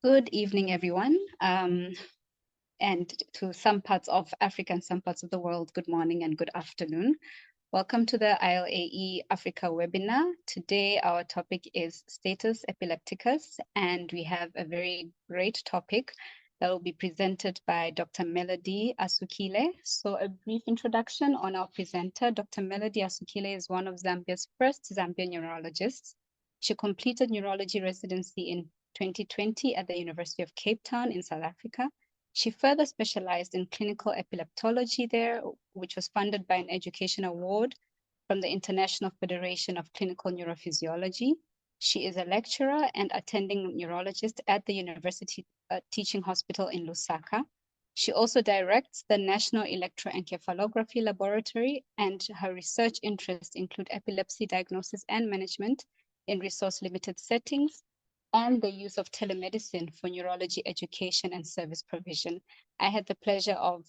Good evening, everyone. And to some parts of Africa and some parts of the world, good morning and good afternoon. Welcome to the ILAE Africa webinar. Today, our topic is status epilepticus, and we have a very great topic that will be presented by Dr. Melody Asukile. So a brief introduction on our presenter. Dr. Melody Asukile is one of Zambia's first Zambian neurologists. She completed neurology residency in 2020 at the University of Cape Town in South Africa. She further specialized in clinical epileptology there, which was funded by an education award from the International Federation of Clinical Neurophysiology. She is a lecturer and attending neurologist at the University Teaching Hospital in Lusaka. She also directs the National Electroencephalography Laboratory, and her research interests include epilepsy diagnosis and management in resource-limited settings, and the use of telemedicine for neurology education and service provision. I had the pleasure of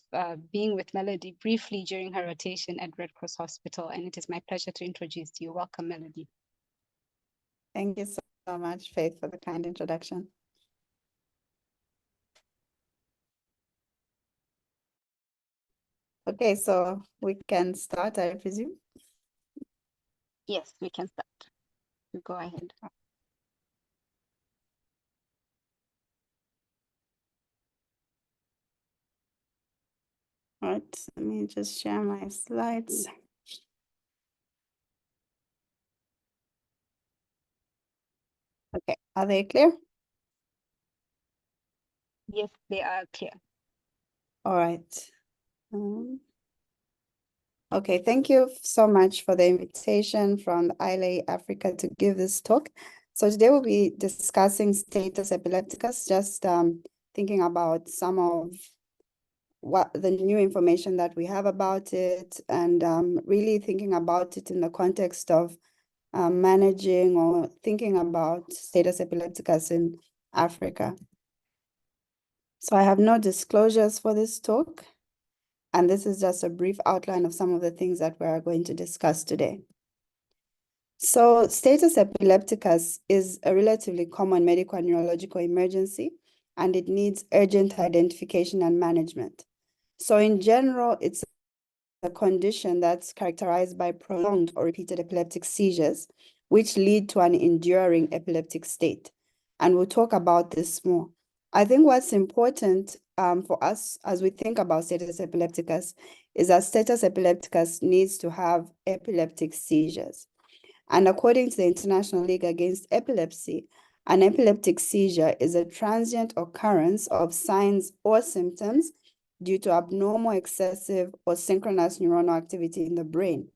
being with Melody briefly during her rotation at Red Cross Hospital, and it is my pleasure to introduce you. Welcome, Melody. Thank you so much, Faith, for the kind introduction. Okay, so we can start, I presume? Yes, we can start. You go ahead. All right, let me just share my slides. Okay, are they clear? Yes, they are clear. All right. Okay, thank you so much for the invitation from ILAE Africa to give this talk. So today we'll be discussing status epilepticus, just thinking about some of what the new information that we have about it, and really thinking about it in the context of managing or thinking about status epilepticus in Africa. So I have no disclosures for this talk, and this is just a brief outline of some of the things that we are going to discuss today. So status epilepticus is a relatively common medical and neurological emergency, and it needs urgent identification and management. So in general, it's a condition that's characterized by prolonged or repeated epileptic seizures, which lead to an enduring epileptic state. And we'll talk about this more. I think what's important for us as we think about status epilepticus is that status epilepticus needs to have epileptic seizures. And according to the International League Against Epilepsy, an epileptic seizure is a transient occurrence of signs or symptoms due to abnormal, excessive, or synchronous neuronal activity in the brain.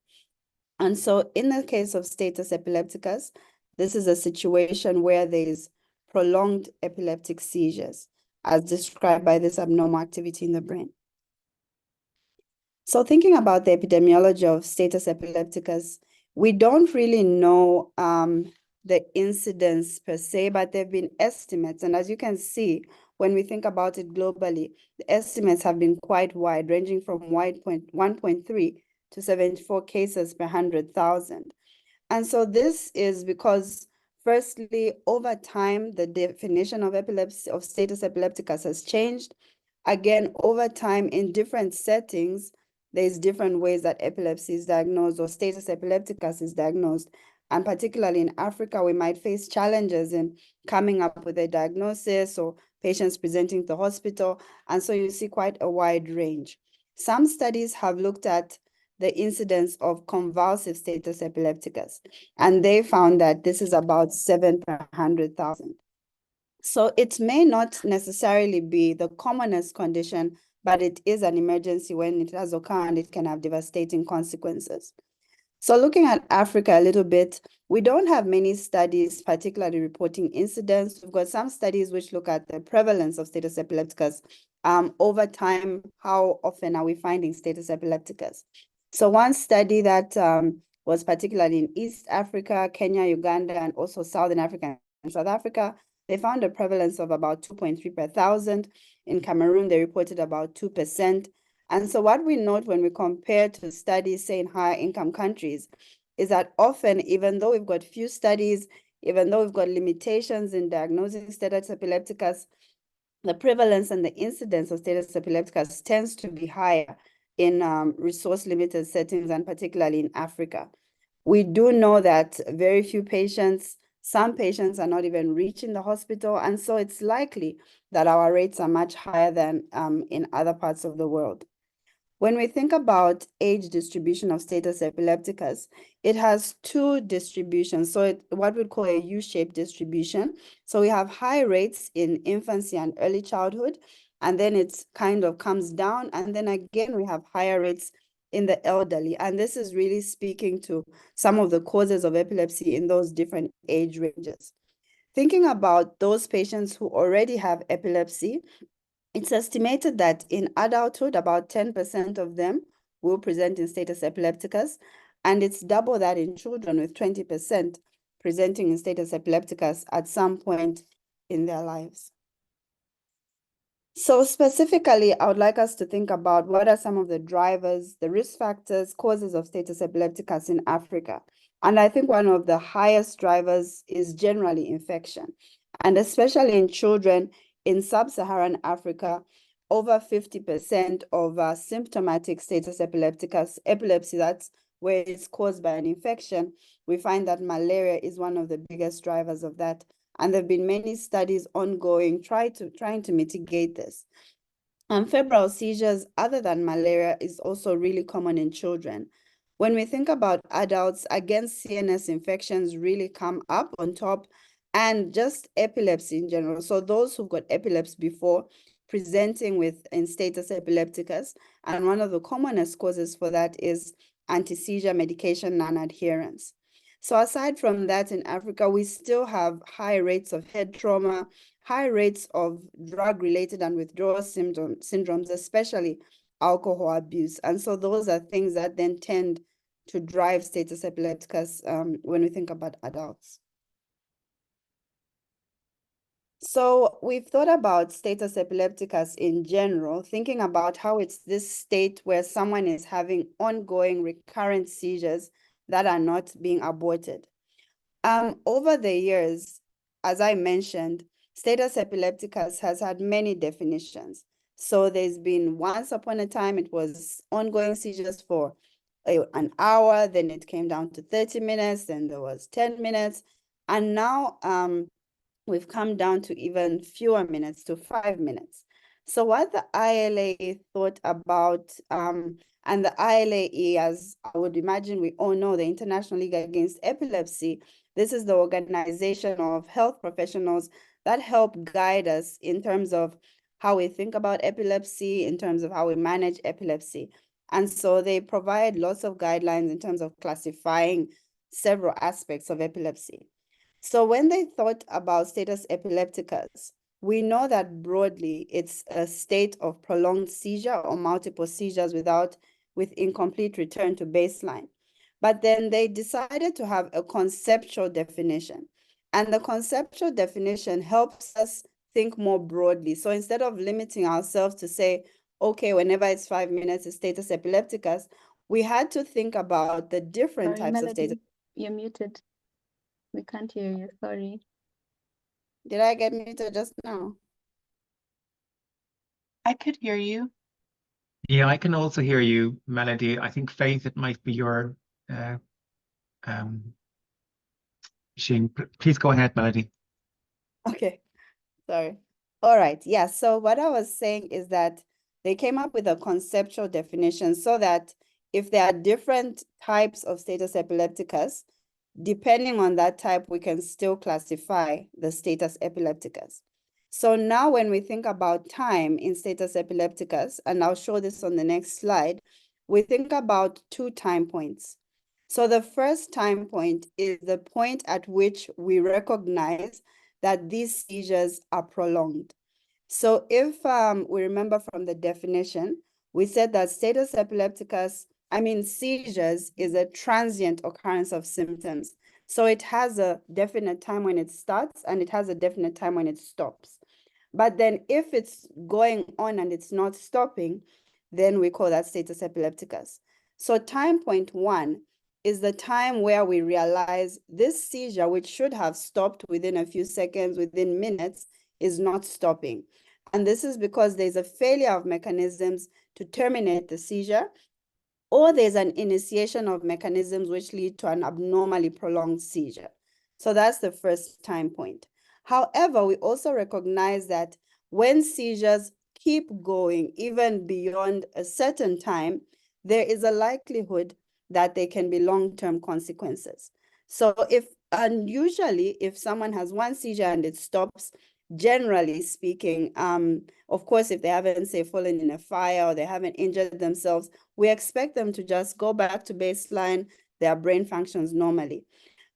And so in the case of status epilepticus, this is a situation where there is prolonged epileptic seizures, as described by this abnormal activity in the brain. So thinking about the epidemiology of status epilepticus, we don't really know the incidence per se, but there have been estimates. And as you can see, when we think about it globally, the estimates have been quite wide, ranging from 1.3 to 74 cases per 100,000. And so this is because, firstly, over time, the definition of epilepsy, of status epilepticus has changed. Again, over time, in different settings, there's different ways that epilepsy is diagnosed or status epilepticus is diagnosed. And particularly in Africa, we might face challenges in coming up with a diagnosis or patients presenting to the hospital. And so you see quite a wide range. Some studies have looked at the incidence of convulsive status epilepticus, and they found that this is about 7 per 100,000. So it may not necessarily be the commonest condition, but it is an emergency when it has occurred, and it can have devastating consequences. So looking at Africa a little bit, we don't have many studies particularly reporting incidence. We've got some studies which look at the prevalence of status epilepticus. Over time, how often are we finding status epilepticus? So one study that was particularly in East Africa, Kenya, Uganda, and also Southern Africa and South Africa, they found a prevalence of about 2.3 per 1,000. In Cameroon, they reported about 2%. And so what we note when we compare to studies, say, in higher income countries, is that often, even though we've got few studies even though we've got limitations in diagnosing status epilepticus, the prevalence and the incidence of status epilepticus tends to be higher in resource-limited settings, and particularly in Africa. We do know that very few patients, some patients are not even reaching the hospital, and so it's likely that our rates are much higher than in other parts of the world. When we think about age distribution of status epilepticus, it has two distributions. So what we call a U-shaped distribution. So we have high rates in infancy and early childhood, and then it kind of comes down. And then again, we have higher rates in the elderly. And this is really speaking to some of the causes of epilepsy in those different age ranges. Thinking about those patients who already have epilepsy, it's estimated that in adulthood, about 10% of them will present in status epilepticus, and it's double that in children, with 20% presenting in status epilepticus at some point in their lives. So specifically, I would like us to think about what are some of the drivers, the risk factors, causes of status epilepticus in Africa. And I think one of the highest drivers is generally infection. And especially in children in sub-Saharan Africa, over 50% of symptomatic status epilepticus, epilepsy, that's where it's caused by an infection, we find that malaria is one of the biggest drivers of that. And there have been many studies ongoing trying to mitigate this. Febrile seizures, other than malaria, is also really common in children. When we think about adults, again, CNS infections really come up on top, and just epilepsy in general. So those who've got epilepsy before presenting with in status epilepticus, and one of the commonest causes for that is anti-seizure medication non-adherence. So aside from that, in Africa, we still have high rates of head trauma, high rates of drug-related and withdrawal syndromes, especially alcohol abuse. And so those are things that then tend to drive status epilepticus when we think about adults. So we've thought about status epilepticus in general, thinking about how it's this state where someone is having ongoing recurrent seizures that are not being aborted. Over the years, as I mentioned, status epilepticus has had many definitions. So there's been, once upon a time, it was ongoing seizures for an hour, then it came down to 30 minutes, then there was 10 minutes. And now we've come down to even fewer minutes, to 5 minutes. So what the ILAE thought about, and the ILAE, as I would imagine we all know, the International League Against Epilepsy, this is the organization of health professionals that help guide us in terms of how we think about epilepsy, in terms of how we manage epilepsy. And so they provide lots of guidelines in terms of classifying several aspects of epilepsy. So when they thought about status epilepticus, we know that broadly it's a state of prolonged seizure or multiple seizures with incomplete return to baseline. But then they decided to have a conceptual definition. And the conceptual definition helps us think more broadly. So instead of limiting ourselves to say, okay, whenever it's 5 minutes, it's status epilepticus, we had to think about the different types of status. You're muted. We can't hear you, sorry. Did I get muted just now? I could hear you. Yeah, I can also hear you, Melody. I think, Faith, it might be your machine. Please go ahead, Melody. Okay, sorry. All right, yeah, so what I was saying is that they came up with a conceptual definition so that if there are different types of status epilepticus, depending on that type, we can still classify the status epilepticus. So now when we think about time in status epilepticus, and I'll show this on the next slide, we think about 2 time points. So the first time point is the point at which we recognize that these seizures are prolonged. So if we remember from the definition, we said that status epilepticus, seizures is a transient occurrence of symptoms. So it has a definite time when it starts and it has a definite time when it stops. But then if it's going on and it's not stopping, then we call that status epilepticus. So time point 1 is the time where we realize this seizure, which should have stopped within a few seconds, within minutes, is not stopping. And this is because there's a failure of mechanisms to terminate the seizure, or there's an initiation of mechanisms which lead to an abnormally prolonged seizure. So that's the first time point. However, we also recognize that when seizures keep going even beyond a certain time, there is a likelihood that there can be long-term consequences. So usually if someone has one seizure and it stops, generally speaking, of course, if they haven't, say, fallen in a fire or they haven't injured themselves, we expect them to just go back to baseline, their brain functions normally.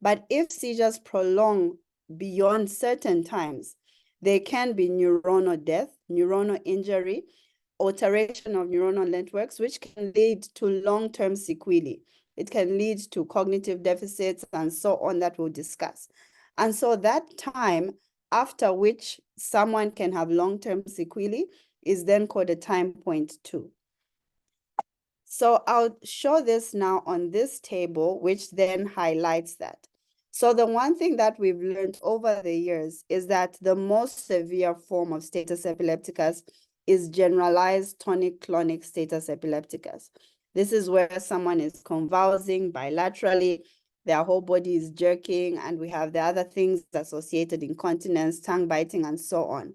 But if seizures prolong beyond certain times, there can be neuronal death, neuronal injury, alteration of neuronal networks, which can lead to long-term sequelae. It can lead to cognitive deficits and so on that we'll discuss. And so that time after which someone can have long-term sequelae is then called a time point 2. So I'll show this now on this table, which then highlights that. So the one thing that we've learned over the years is that the most severe form of status epilepticus is generalized tonic-clonic status epilepticus. This is where someone is convulsing bilaterally, their whole body is jerking, and we have the other things associated, incontinence, tongue biting, and so on.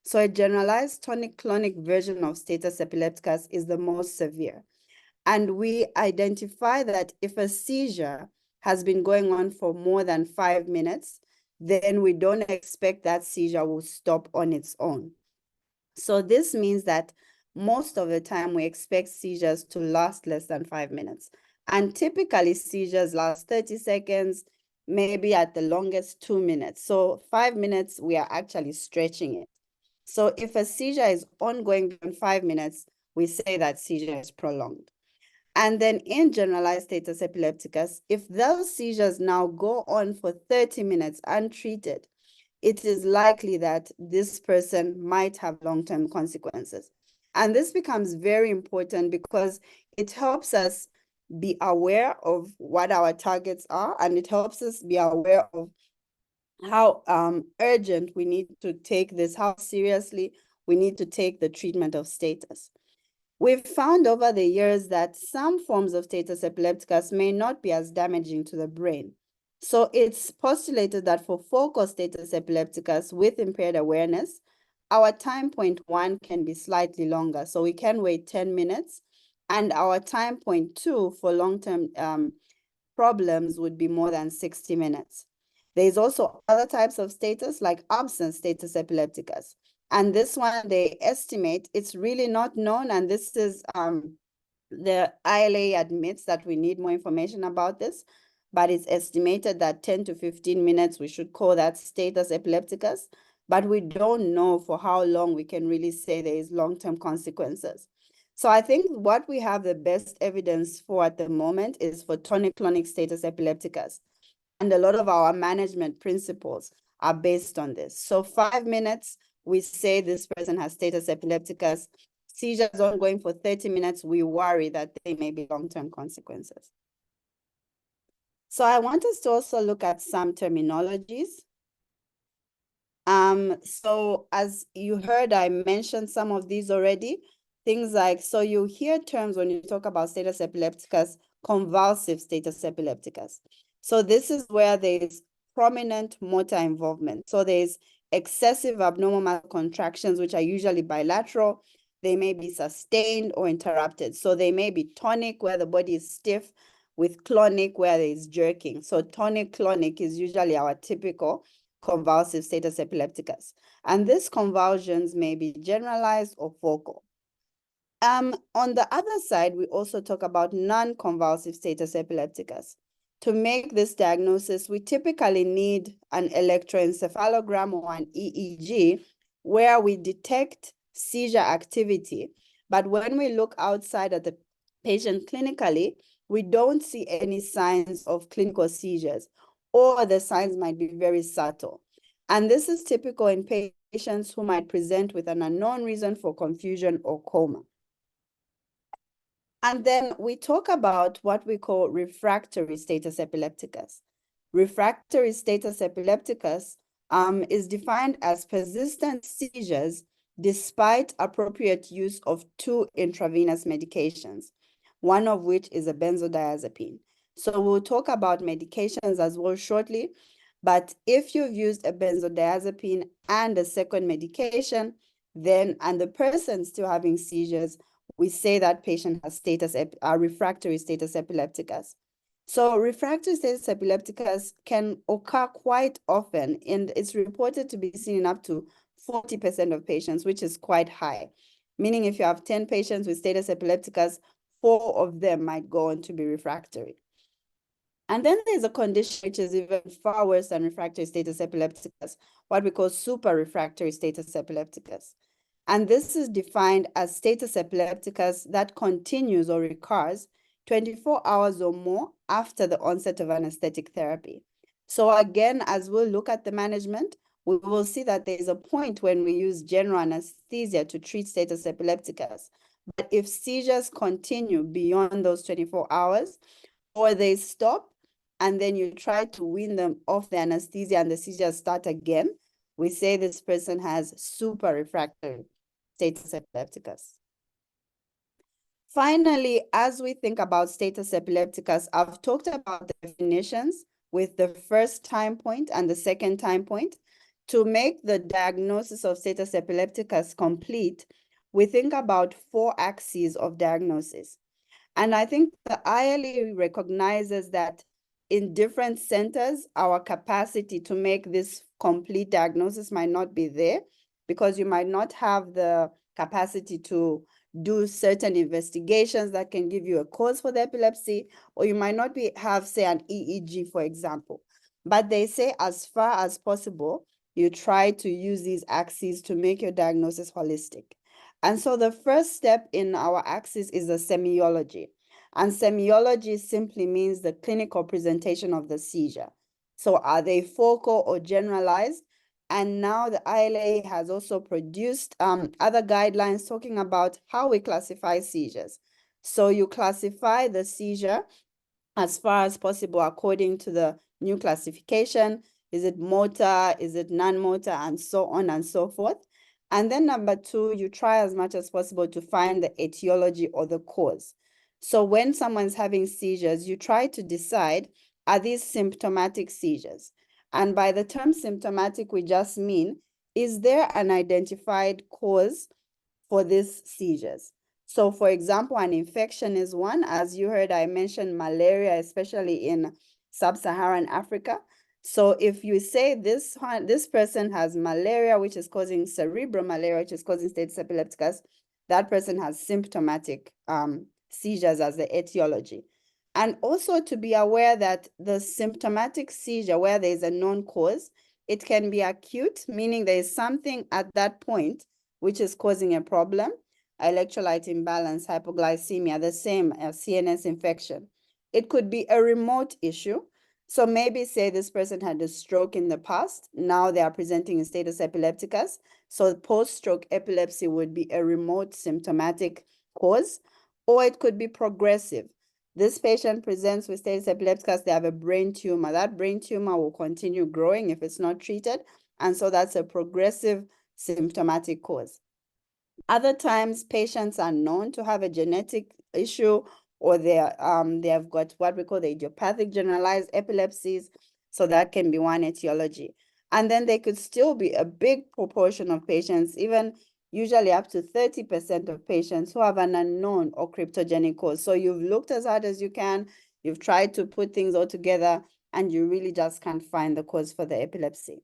So a generalized tonic-clonic version of status epilepticus is the most severe. And we identify that if a seizure has been going on for more than 5 minutes, then we don't expect that seizure will stop on its own. So this means that most of the time we expect seizures to last less than 5 minutes. And typically seizures last 30 seconds, maybe at the longest 2 minutes. So 5 minutes, we are actually stretching it. So if a seizure is ongoing beyond 5 minutes, we say that seizure is prolonged. And then in generalized status epilepticus, if those seizures now go on for 30 minutes untreated, it is likely that this person might have long-term consequences. And this becomes very important because it helps us be aware of what our targets are, and it helps us be aware of how urgent we need to take this, how seriously we need to take the treatment of status. We've found over the years that some forms of status epilepticus may not be as damaging to the brain. So it's postulated that for focal status epilepticus with impaired awareness, our time point 1 can be slightly longer. So we can wait 10 minutes, and our time point 2 for long-term problems would be more than 60 minutes. There's also other types of status like absent status epilepticus. And this one, they estimate, it's really not known, and this is, the ILAE admits that we need more information about this, but it's estimated that 10 to 15 minutes, we should call that status epilepticus, but we don't know for how long we can really say there is long-term consequences. So I think what we have the best evidence for at the moment is for tonic-clonic status epilepticus. And a lot of our management principles are based on this. So 5 minutes, we say this person has status epilepticus. Seizures ongoing for 30 minutes, we worry that there may be long-term consequences. So I want us to also look at some terminologies. So as you heard, I mentioned some of these already. Things like, so you hear terms when you talk about status epilepticus, convulsive status epilepticus. So this is where there is prominent motor involvement. So there's excessive abnormal muscle contractions, which are usually bilateral. They may be sustained or interrupted. So they may be tonic, where the body is stiff, with clonic, where there is jerking. So tonic-clonic is usually our typical convulsive status epilepticus. And these convulsions may be generalized or focal. On the other side, we also talk about non-convulsive status epilepticus. To make this diagnosis, we typically need an electroencephalogram or an EEG, where we detect seizure activity. But when we look outside at the patient clinically, we don't see any signs of clinical seizures, or the signs might be very subtle. And this is typical in patients who might present with an unknown reason for confusion or coma. And then we talk about what we call refractory status epilepticus. Refractory status epilepticus is defined as persistent seizures despite appropriate use of 2 intravenous medications, one of which is a benzodiazepine. So we'll talk about medications as well shortly, but if you've used a benzodiazepine and a second medication, then, and the person still having seizures, we say that patient has refractory status epilepticus. So refractory status epilepticus can occur quite often, and it's reported to be seen in up to 40% of patients, which is quite high. Meaning if you have 10 patients with status epilepticus, 4 of them might go on to be refractory. And then there's a condition which is even far worse than refractory status epilepticus, what we call super refractory status epilepticus. And this is defined as status epilepticus that continues or recurs 24 hours or more after the onset of anesthetic therapy. So again, as we'll look at the management, we will see that there is a point when we use general anesthesia to treat status epilepticus. But if seizures continue beyond those 24 hours, or they stop, and then you try to wean them off the anesthesia and the seizures start again, we say this person has super refractory status epilepticus. Finally, as we think about status epilepticus, I've talked about the definitions with the first time point and the second time point. To make the diagnosis of status epilepticus complete, we think about 4 axes of diagnosis. And I think the ILAE recognizes that in different centers, our capacity to make this complete diagnosis might not be there, because you might not have the capacity to do certain investigations that can give you a cause for the epilepsy, or you might not have, say, an EEG, for example. But they say as far as possible, you try to use these axes to make your diagnosis holistic. And so the first step in our axis is the semiology. And semiology simply means the clinical presentation of the seizure. So are they focal or generalized? And now the ILAE has also produced other guidelines talking about how we classify seizures. So you classify the seizure as far as possible according to the new classification. Is it motor? Is it non-motor? And so on and so forth. And then number 2, you try as much as possible to find the etiology or the cause. So when someone's having seizures, you try to decide, are these symptomatic seizures? And by the term symptomatic, we just mean, is there an identified cause for these seizures? So for example, an infection is one. As you heard, I mentioned malaria, especially in sub-Saharan Africa. So if you say this person has malaria, which is causing cerebral malaria, which is causing status epilepticus, that person has symptomatic seizures as the etiology. And also to be aware that the symptomatic seizure, where there is a known cause, it can be acute, meaning there is something at that point which is causing a problem, electrolyte imbalance, hypoglycemia, the same as CNS infection. It could be a remote issue. So maybe say this person had a stroke in the past, now they are presenting in status epilepticus. So post-stroke epilepsy would be a remote symptomatic cause, or it could be progressive. This patient presents with status epilepticus, they have a brain tumor. That brain tumor will continue growing if it's not treated. And so that's a progressive symptomatic cause. Other times, patients are known to have a genetic issue, or they have got what we call the idiopathic generalized epilepsies. So that can be one etiology. And then there could still be a big proportion of patients, even usually up to 30% of patients, who have an unknown or cryptogenic cause. So you've looked as hard as you can, you've tried to put things all together, and you really just can't find the cause for the epilepsy.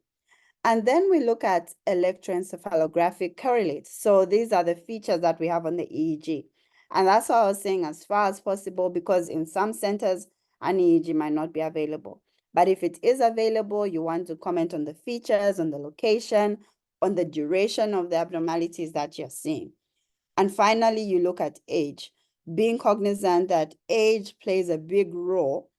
And then we look at electroencephalographic correlates. So these are the features that we have on the EEG. And that's what I was saying, as far as possible, because in some centers, an EEG might not be available. But if it is available, you want to comment on the features, on the location, on the duration of the abnormalities that you're seeing. And finally, you look at age, being cognizant that age plays a big role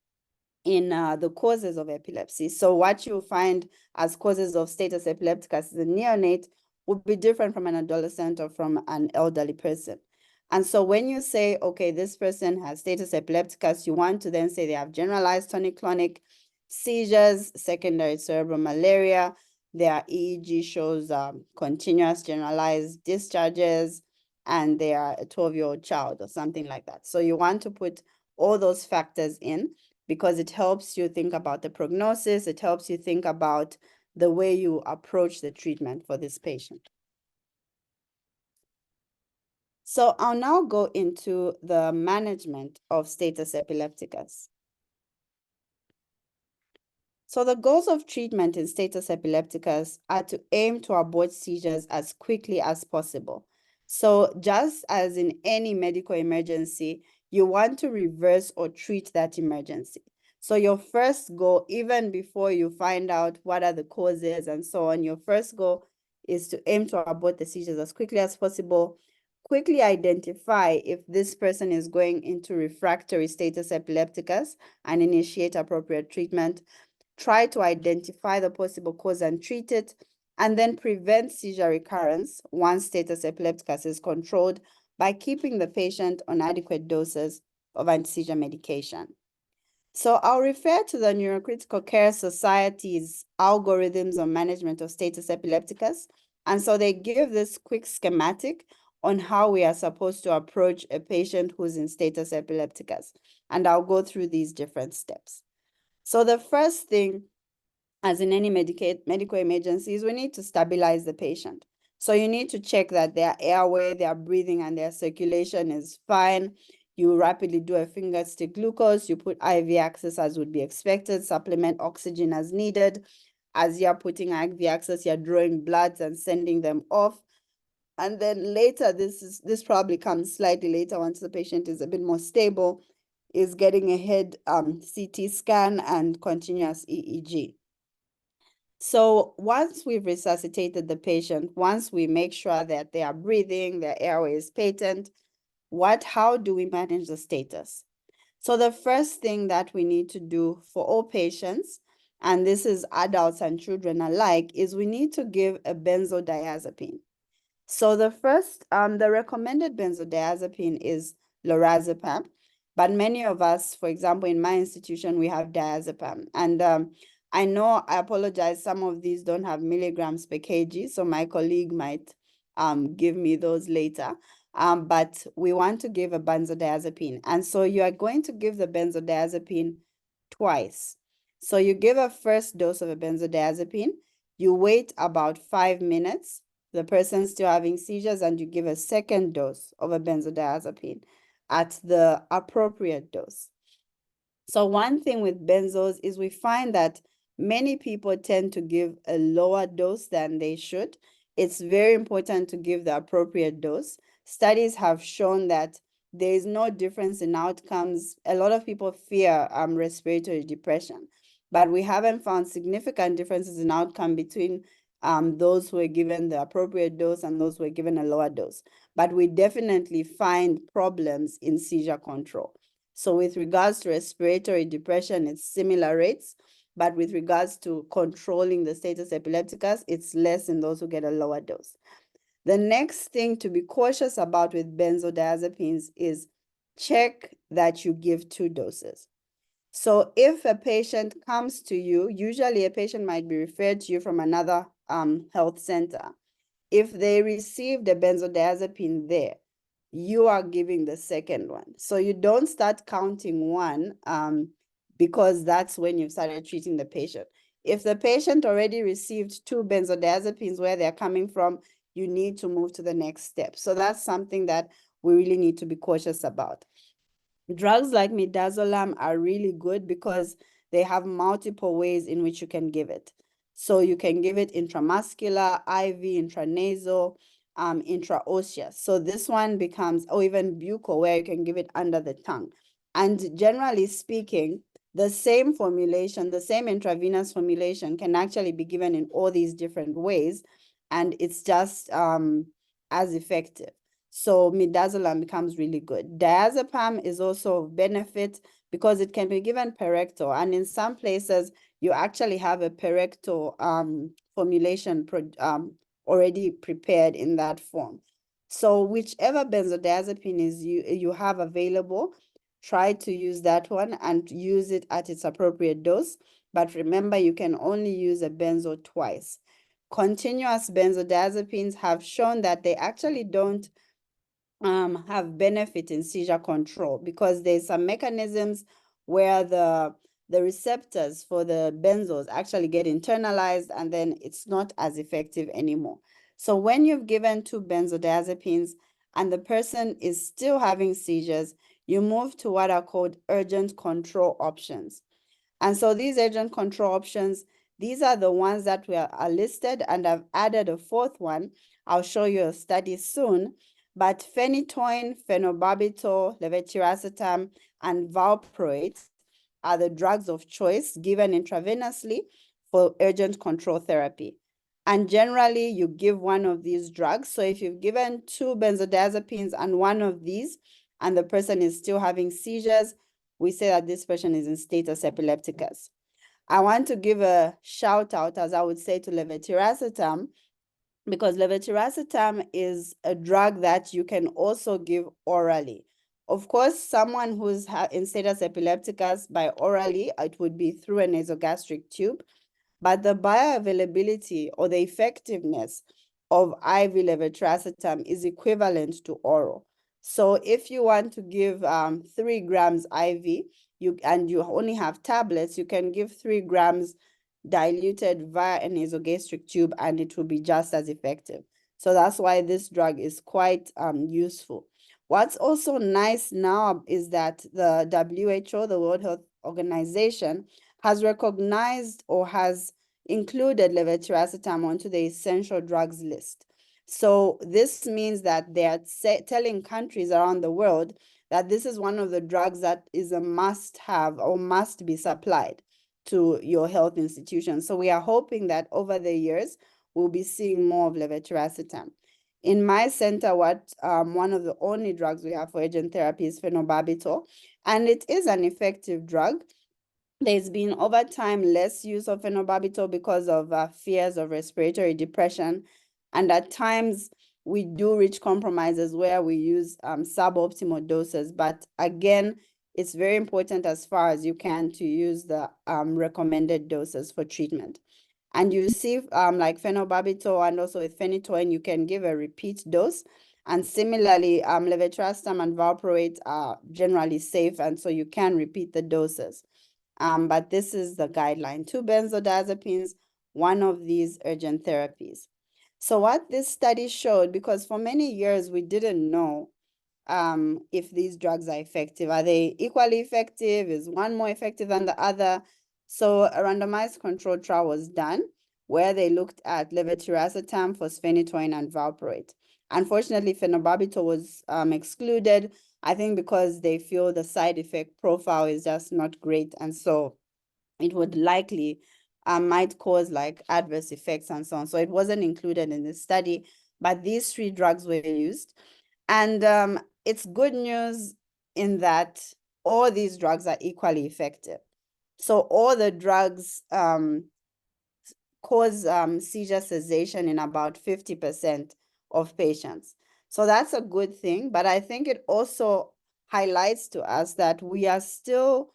in the causes of epilepsy. So what you find as causes of status epilepticus as a neonate would be different from an adolescent or from an elderly person. And so when you say, okay, this person has status epilepticus, you want to then say they have generalized tonic-clonic seizures, secondary cerebral malaria, their EEG shows continuous generalized discharges, and they are a 12-year-old child or something like that. So you want to put all those factors in because it helps you think about the prognosis, it helps you think about the way you approach the treatment for this patient. So I'll now go into the management of status epilepticus. So the goals of treatment in status epilepticus are to aim to abort seizures as quickly as possible. So just as in any medical emergency, you want to reverse or treat that emergency. So your first goal, even before you find out what are the causes and so on, your first goal is to aim to abort the seizures as quickly as possible. Quickly identify if this person is going into refractory status epilepticus and initiate appropriate treatment. Try to identify the possible cause and treat it, and then prevent seizure recurrence once status epilepticus is controlled by keeping the patient on adequate doses of anti-seizure medication. So I'll refer to the Neurocritical Care Society's algorithms on management of status epilepticus. And so they give this quick schematic on how we are supposed to approach a patient who's in status epilepticus. And I'll go through these different steps. So the first thing, as in any medical emergency, is we need to stabilize the patient. So you need to check that their airway, their breathing, and their circulation is fine. You rapidly do a finger stick glucose, you put IV access as would be expected, supplement oxygen as needed. As you're putting IV access, you're drawing bloods and sending them off. And then later, this probably comes slightly later once the patient is a bit more stable, is getting a head CT scan and continuous EEG. So once we've resuscitated the patient, once we make sure that they are breathing, their airway is patent, how do we manage the status? So the first thing that we need to do for all patients, and this is adults and children alike, is we need to give a benzodiazepine. So the recommended benzodiazepine is lorazepam, but many of us, for example, in my institution, we have diazepam. And I know, I apologize, some of these don't have milligrams per kg, so my colleague might give me those later. But we want to give a benzodiazepine. And so you are going to give the benzodiazepine twice. So you give a first dose of a benzodiazepine, you wait about 5 minutes, the person's still having seizures, and you give a second dose of a benzodiazepine at the appropriate dose. So one thing with benzos is we find that many people tend to give a lower dose than they should. It's very important to give the appropriate dose. Studies have shown that there is no difference in outcomes. A lot of people fear respiratory depression, but we haven't found significant differences in outcome between those who were given the appropriate dose and those who were given a lower dose. But we definitely find problems in seizure control. So with regards to respiratory depression, it's similar rates, but with regards to controlling the status epilepticus, it's less in those who get a lower dose. The next thing to be cautious about with benzodiazepines is check that you give 2 doses. So if a patient comes to you, usually a patient might be referred to you from another health center. If they received a benzodiazepine there, you are giving the second one. So you don't start counting one because that's when you've started treating the patient. If the patient already received 2 benzodiazepines where they're coming from, you need to move to the next step. So that's something that we really need to be cautious about. Drugs like midazolam are really good because they have multiple ways in which you can give it. So you can give it intramuscular, IV, intranasal, intraosseous. So this one becomes, or even buccal, where you can give it under the tongue. And generally speaking, the same formulation, the same intravenous formulation can actually be given in all these different ways, and it's just as effective. So midazolam becomes really good. Diazepam is also of benefit because it can be given per-rectal, and in some places you actually have a per-rectal formulation already prepared in that form. So whichever benzodiazepine is you have available, try to use that one and use it at its appropriate dose. But remember, you can only use a benzo twice. Continuous benzodiazepines have shown that they actually don't have benefit in seizure control, because there's some mechanisms where the receptors for the benzos actually get internalized, and then it's not as effective anymore. So when you've given 2 benzodiazepines and the person is still having seizures, you move to what are called urgent control options. And so these urgent control options, these are the ones that are listed, and I've added a 4th one. I'll show you a study soon. But phenytoin, phenobarbital, levetiracetam, and valproate are the drugs of choice given intravenously for urgent control therapy. And generally, you give one of these drugs. So if you've given 2 benzodiazepines and one of these, and the person is still having seizures, we say that this person is in status epilepticus. I want to give a shout out, as I would say, to levetiracetam, because levetiracetam is a drug that you can also give orally. Of course, someone who's in status epilepticus by orally, it would be through a nasogastric tube, but the bioavailability or the effectiveness of IV levetiracetam is equivalent to oral. So if you want to give 3 grams IV, you only have tablets, you can give 3 grams diluted via a nasogastric tube, and it will be just as effective. So that's why this drug is quite useful. What's also nice now is that the WHO, the World Health Organization, has recognized or has included levetiracetam onto the essential drugs list. So this means that they are telling countries around the world that this is one of the drugs that is a must-have or must be supplied to your health institution. So we are hoping that over the years, we'll be seeing more of levetiracetam. In my center, one of the only drugs we have for urgent therapy is phenobarbital, and it is an effective drug. There's been over time less use of phenobarbital because of fears of respiratory depression. And at times we do reach compromises where we use suboptimal doses. But again, it's very important as far as you can to use the recommended doses for treatment. And you see like phenobarbital and also with phenytoin, you can give a repeat dose. And similarly, levetiracetam and valproate are generally safe, and so you can repeat the doses. But this is the guideline: 2 benzodiazepines, one of these urgent therapies. So what this study showed, because for many years we didn't know if these drugs are effective. Are they equally effective? Is one more effective than the other? So a randomized controlled trial was done where they looked at levetiracetam, phenytoin, and valproate. Unfortunately, phenobarbital was excluded, I think because they feel the side effect profile is just not great. And so it would likely might cause like adverse effects and so on. So it wasn't included in the study, but these 3 drugs were used. And it's good news in that all these drugs are equally effective. So all the drugs cause seizure cessation in about 50% of patients. So that's a good thing, but I think it also highlights to us that we've still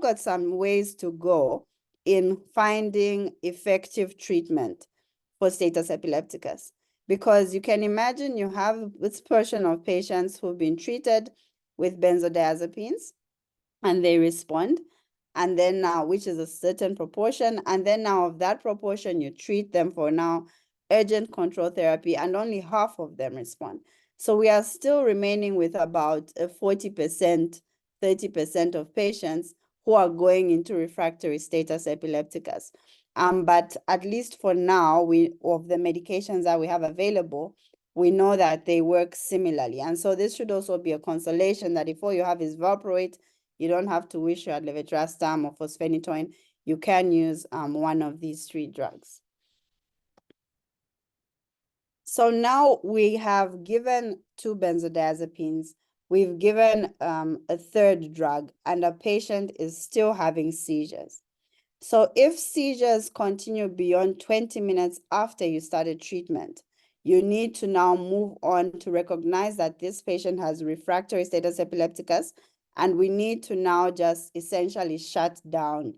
got some ways to go in finding effective treatment for status epilepticus. Because you can imagine you have this portion of patients who've been treated with benzodiazepines and they respond, and then now, which is a certain proportion, and then now of that proportion, you treat them for now urgent control therapy, and only half of them respond. So we are still remaining with about a 40%, 30% of patients who are going into refractory status epilepticus. But at least for now, of the medications that we have available, we know that they work similarly. And so this should also be a consolation that if all you have is valproate, you don't have to wish you had levetiracetam or phenytoin. You can use one of these 3 drugs. So now we have given 2 benzodiazepines. We've given a 3rd drug, and a patient is still having seizures. So if seizures continue beyond 20 minutes after you started treatment, you need to now move on to recognize that this patient has refractory status epilepticus, and we need to now just essentially shut down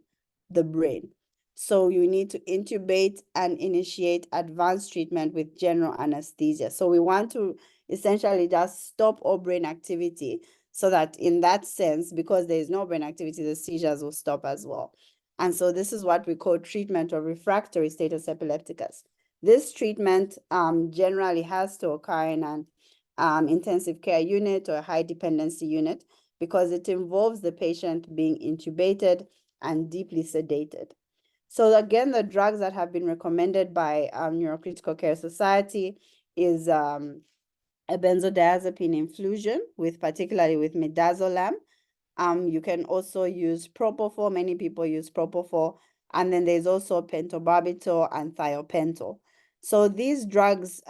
the brain. So you need to intubate and initiate advanced treatment with general anesthesia. So we want to essentially just stop all brain activity so that in that sense, because there is no brain activity, the seizures will stop as well. And so this is what we call treatment of refractory status epilepticus. This treatment generally has to occur in an intensive care unit or a high dependency unit because it involves the patient being intubated and deeply sedated. So again, the drugs that have been recommended by Neurocritical Care Society is a benzodiazepine infusion, particularly with midazolam. You can also use propofol. Many people use propofol. And then there's also pentobarbital and thiopental. So these drugs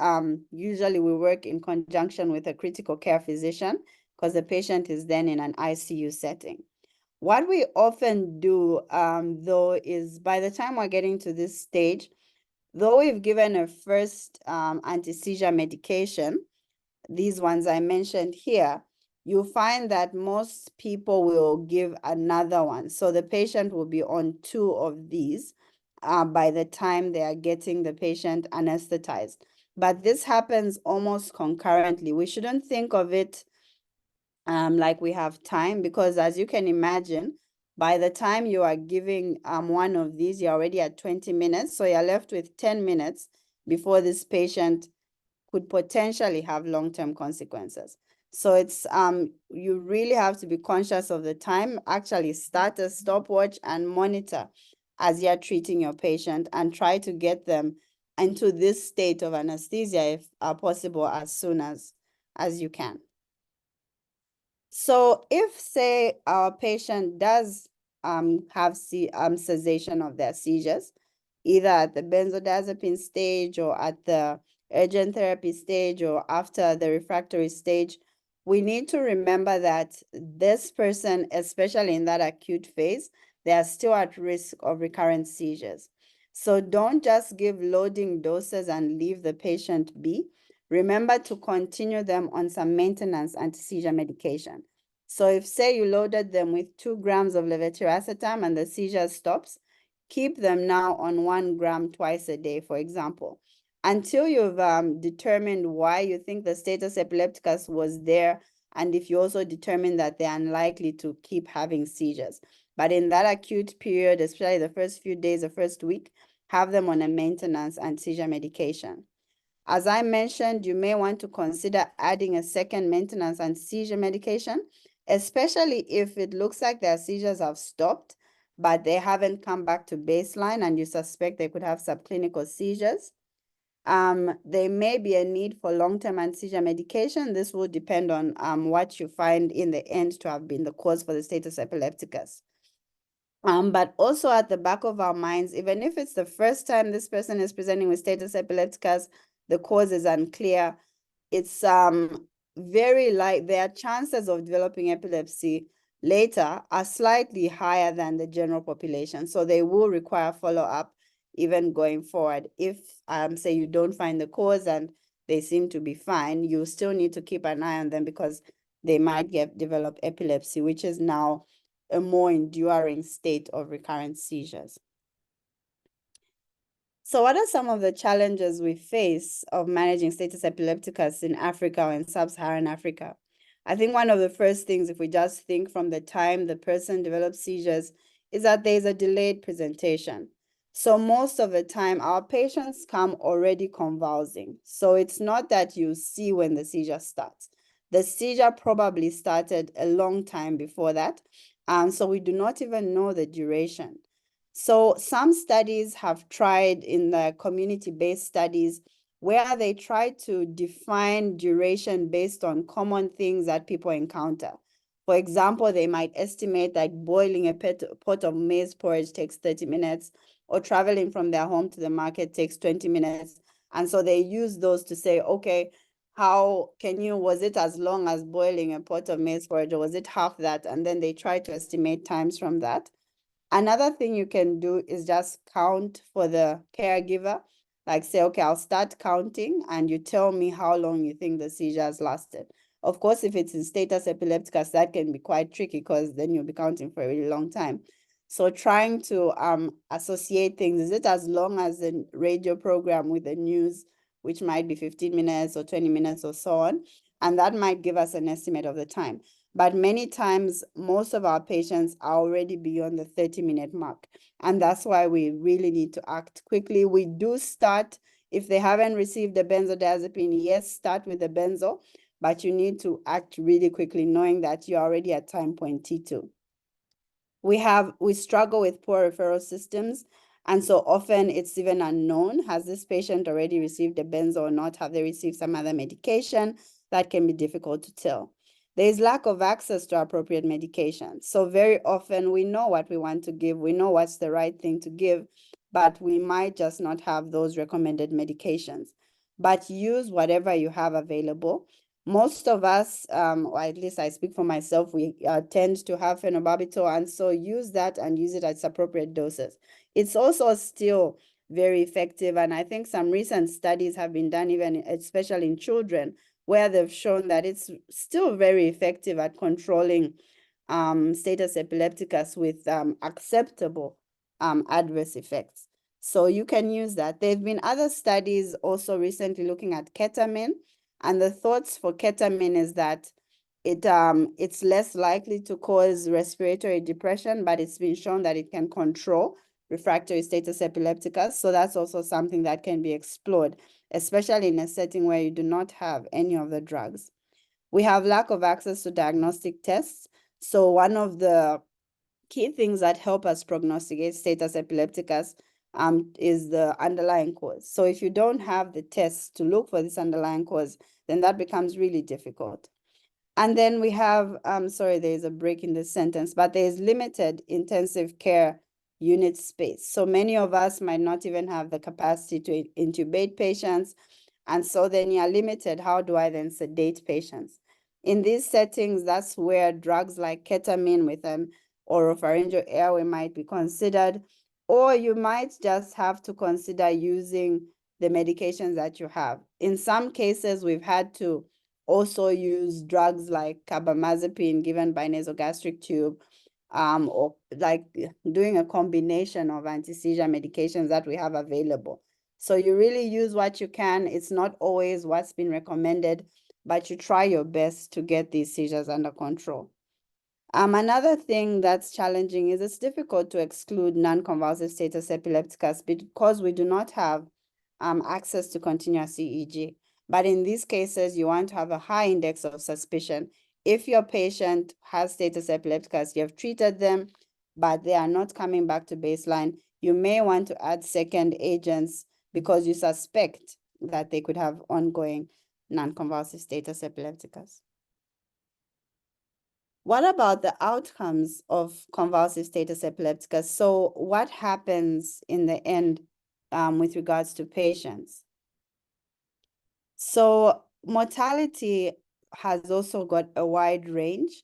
usually will work in conjunction with a critical care physician because the patient is then in an ICU setting. What we often do, though, is by the time we're getting to this stage, though we've given a first anti-seizure medication, these ones I mentioned here, you find that most people will give another one. So the patient will be on 2 of these by the time they are getting the patient anesthetized. But this happens almost concurrently. We shouldn't think of it like we have time, because as you can imagine, by the time you are giving one of these, you're already at 20 minutes. So you're left with 10 minutes before this patient could potentially have long-term consequences. So it's you really have to be conscious of the time. Actually start a stopwatch and monitor as you're treating your patient and try to get them into this state of anesthesia if possible as soon as you can. So if, say, our patient does have cessation of their seizures, either at the benzodiazepine stage or at the urgent therapy stage or after the refractory stage, we need to remember that this person, especially in that acute phase, they are still at risk of recurrent seizures. So don't just give loading doses and leave the patient be. Remember to continue them on some maintenance anti-seizure medication. So if, say, you loaded them with 2 grams of levetiracetam and the seizure stops, keep them now on 1 gram twice a day, for example, until you've determined why you think the status epilepticus was there, and if you also determine that they're unlikely to keep having seizures. But in that acute period, especially the first few days, the first week, have them on a maintenance anti-seizure medication. As I mentioned, you may want to consider adding a second maintenance anti-seizure medication, especially if it looks like their seizures have stopped, but they haven't come back to baseline and you suspect they could have subclinical seizures. There may be a need for long-term anti-seizure medication. This will depend on what you find in the end to have been the cause for the status epilepticus. But also at the back of our minds, even if it's the first time this person is presenting with status epilepticus, the cause is unclear, it's very their chances of developing epilepsy later are slightly higher than the general population. So they will require follow-up even going forward. If say you don't find the cause and they seem to be fine, you still need to keep an eye on them because they might develop epilepsy, which is now a more enduring state of recurrent seizures. So what are some of the challenges we face of managing status epilepticus in Africa or in sub-Saharan Africa? I think one of the first things, if we just think from the time the person develops seizures, is that there's a delayed presentation. So most of the time, our patients come already convulsing. So it's not that you see when the seizure starts. The seizure probably started a long time before that. So we do not even know the duration. So some studies have tried in the community-based studies where they try to define duration based on common things that people encounter. For example, they might estimate that boiling a pot of maize porridge takes 30 minutes, or traveling from their home to the market takes 20 minutes. And so they use those to say, okay, was it as long as boiling a pot of maize porridge, or was it half that? And then they try to estimate times from that. Another thing you can do is just count for the caregiver. like say, okay, I'll start counting and you tell me how long you think the seizure has lasted. Of course, if it's in status epilepticus, that can be quite tricky because then you'll be counting for a really long time. So trying to associate things, is it as long as the radio program with the news, which might be 15 minutes or 20 minutes or so on, and that might give us an estimate of the time. But many times, most of our patients are already beyond the 30-minute mark. And that's why we really need to act quickly. We do start, if they haven't received the benzodiazepine, yes, start with the benzo, but you need to act really quickly, knowing that you're already at time point T2. We struggle with poor referral systems. And so often it's even unknown, has this patient already received a benzo or not? Have they received some other medication? That can be difficult to tell. There is lack of access to appropriate medication. So very often we know what we want to give, we know what's the right thing to give, but we might just not have those recommended medications. But use whatever you have available. Most of us, or at least I speak for myself, we tend to have phenobarbital, and so use that and use it at its appropriate doses. It's also still very effective, and I think some recent studies have been done, even especially in children, where they've shown that it's still very effective at controlling status epilepticus with acceptable adverse effects. So you can use that. There have been other studies also recently looking at ketamine. And the thoughts for ketamine is that it's less likely to cause respiratory depression, but it's been shown that it can control refractory status epilepticus. So that's also something that can be explored, especially in a setting where you do not have any of the drugs. We have lack of access to diagnostic tests. So one of the key things that help us prognosticate status epilepticus is the underlying cause. So if you don't have the tests to look for this underlying cause, then that becomes really difficult. And then we have, sorry, there's a break in this sentence, but there's limited intensive care unit space. So many of us might not even have the capacity to intubate patients. And so then you're limited. How do I then sedate patients? In these settings, that's where drugs like ketamine with an oropharyngeal airway might be considered, or you might just have to consider using the medications that you have. In some cases, we've had to also use drugs like carbamazepine given by nasogastric tube, or like doing a combination of anti-seizure medications that we have available. So you really use what you can. It's not always what's been recommended, but you try your best to get these seizures under control. Another thing that's challenging is it's difficult to exclude non-convulsive status epilepticus because we do not have access to continuous EEG. But in these cases, you want to have a high index of suspicion. If your patient has status epilepticus, you have treated them, but they are not coming back to baseline, you may want to add second agents because you suspect that they could have ongoing non-convulsive status epilepticus. What about the outcomes of convulsive status epilepticus? So what happens in the end with regards to patients? So mortality has also got a wide range.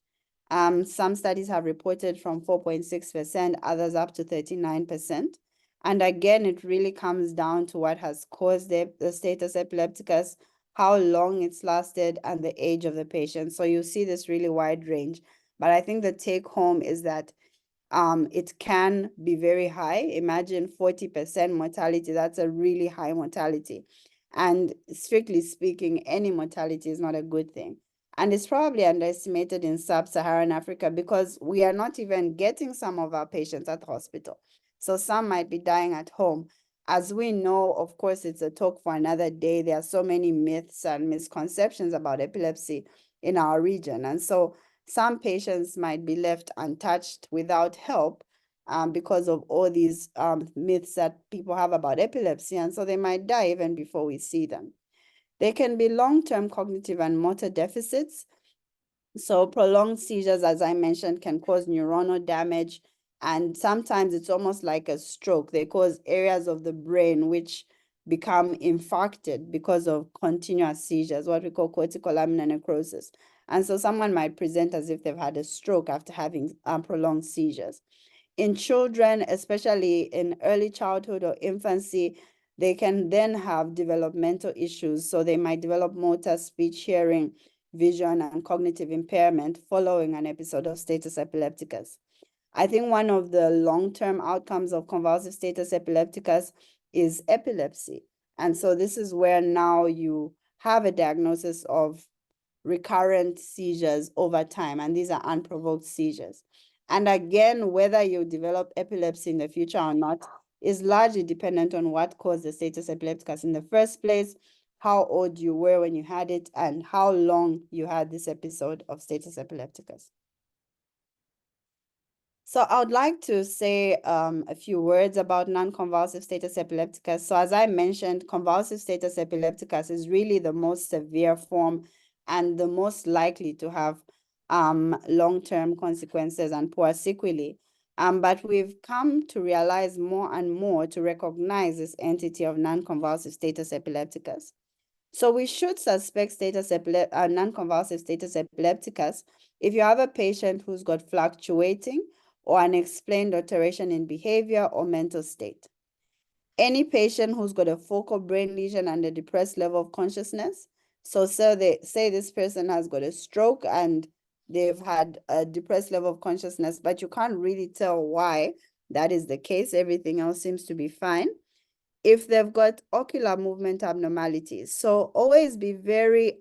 Some studies have reported from 4.6%, others up to 39%. And again, it really comes down to what has caused the status epilepticus, how long it's lasted, and the age of the patient. So you see this really wide range. But I think the take home is that it can be very high. Imagine 40% mortality. That's a really high mortality. And strictly speaking, any mortality is not a good thing. And it's probably underestimated in sub-Saharan Africa because we are not even getting some of our patients at the hospital. So some might be dying at home. As we know, of course, it's a talk for another day. There are so many myths and misconceptions about epilepsy in our region. And so some patients might be left untouched without help because of all these myths that people have about epilepsy. And so they might die even before we see them. There can be long-term cognitive and motor deficits. So prolonged seizures, as I mentioned, can cause neuronal damage. And sometimes it's almost like a stroke. They cause areas of the brain which become infarcted because of continuous seizures, what we call cortical laminar necrosis. And so someone might present as if they've had a stroke after having prolonged seizures. In children, especially in early childhood or infancy, they can then have developmental issues. So they might develop motor, speech, hearing, vision, and cognitive impairment following an episode of status epilepticus. I think one of the long-term outcomes of convulsive status epilepticus is epilepsy. And so this is where now you have a diagnosis of recurrent seizures over time, and these are unprovoked seizures. And again, whether you develop epilepsy in the future or not is largely dependent on what caused the status epilepticus in the first place, how old you were when you had it, and how long you had this episode of status epilepticus. So I would like to say a few words about non-convulsive status epilepticus. So as I mentioned, convulsive status epilepticus is really the most severe form and the most likely to have long-term consequences and poor sequelae. But we've come to realize more and more to recognize this entity of non-convulsive status epilepticus. So we should suspect non-convulsive status epilepticus if you have a patient who's got fluctuating or unexplained alteration in behavior or mental state. Any patient who's got a focal brain lesion and a depressed level of consciousness. So they say this person has got a stroke and they've had a depressed level of consciousness, but you can't really tell why that is the case. Everything else seems to be fine. If they've got ocular movement abnormalities. So always be very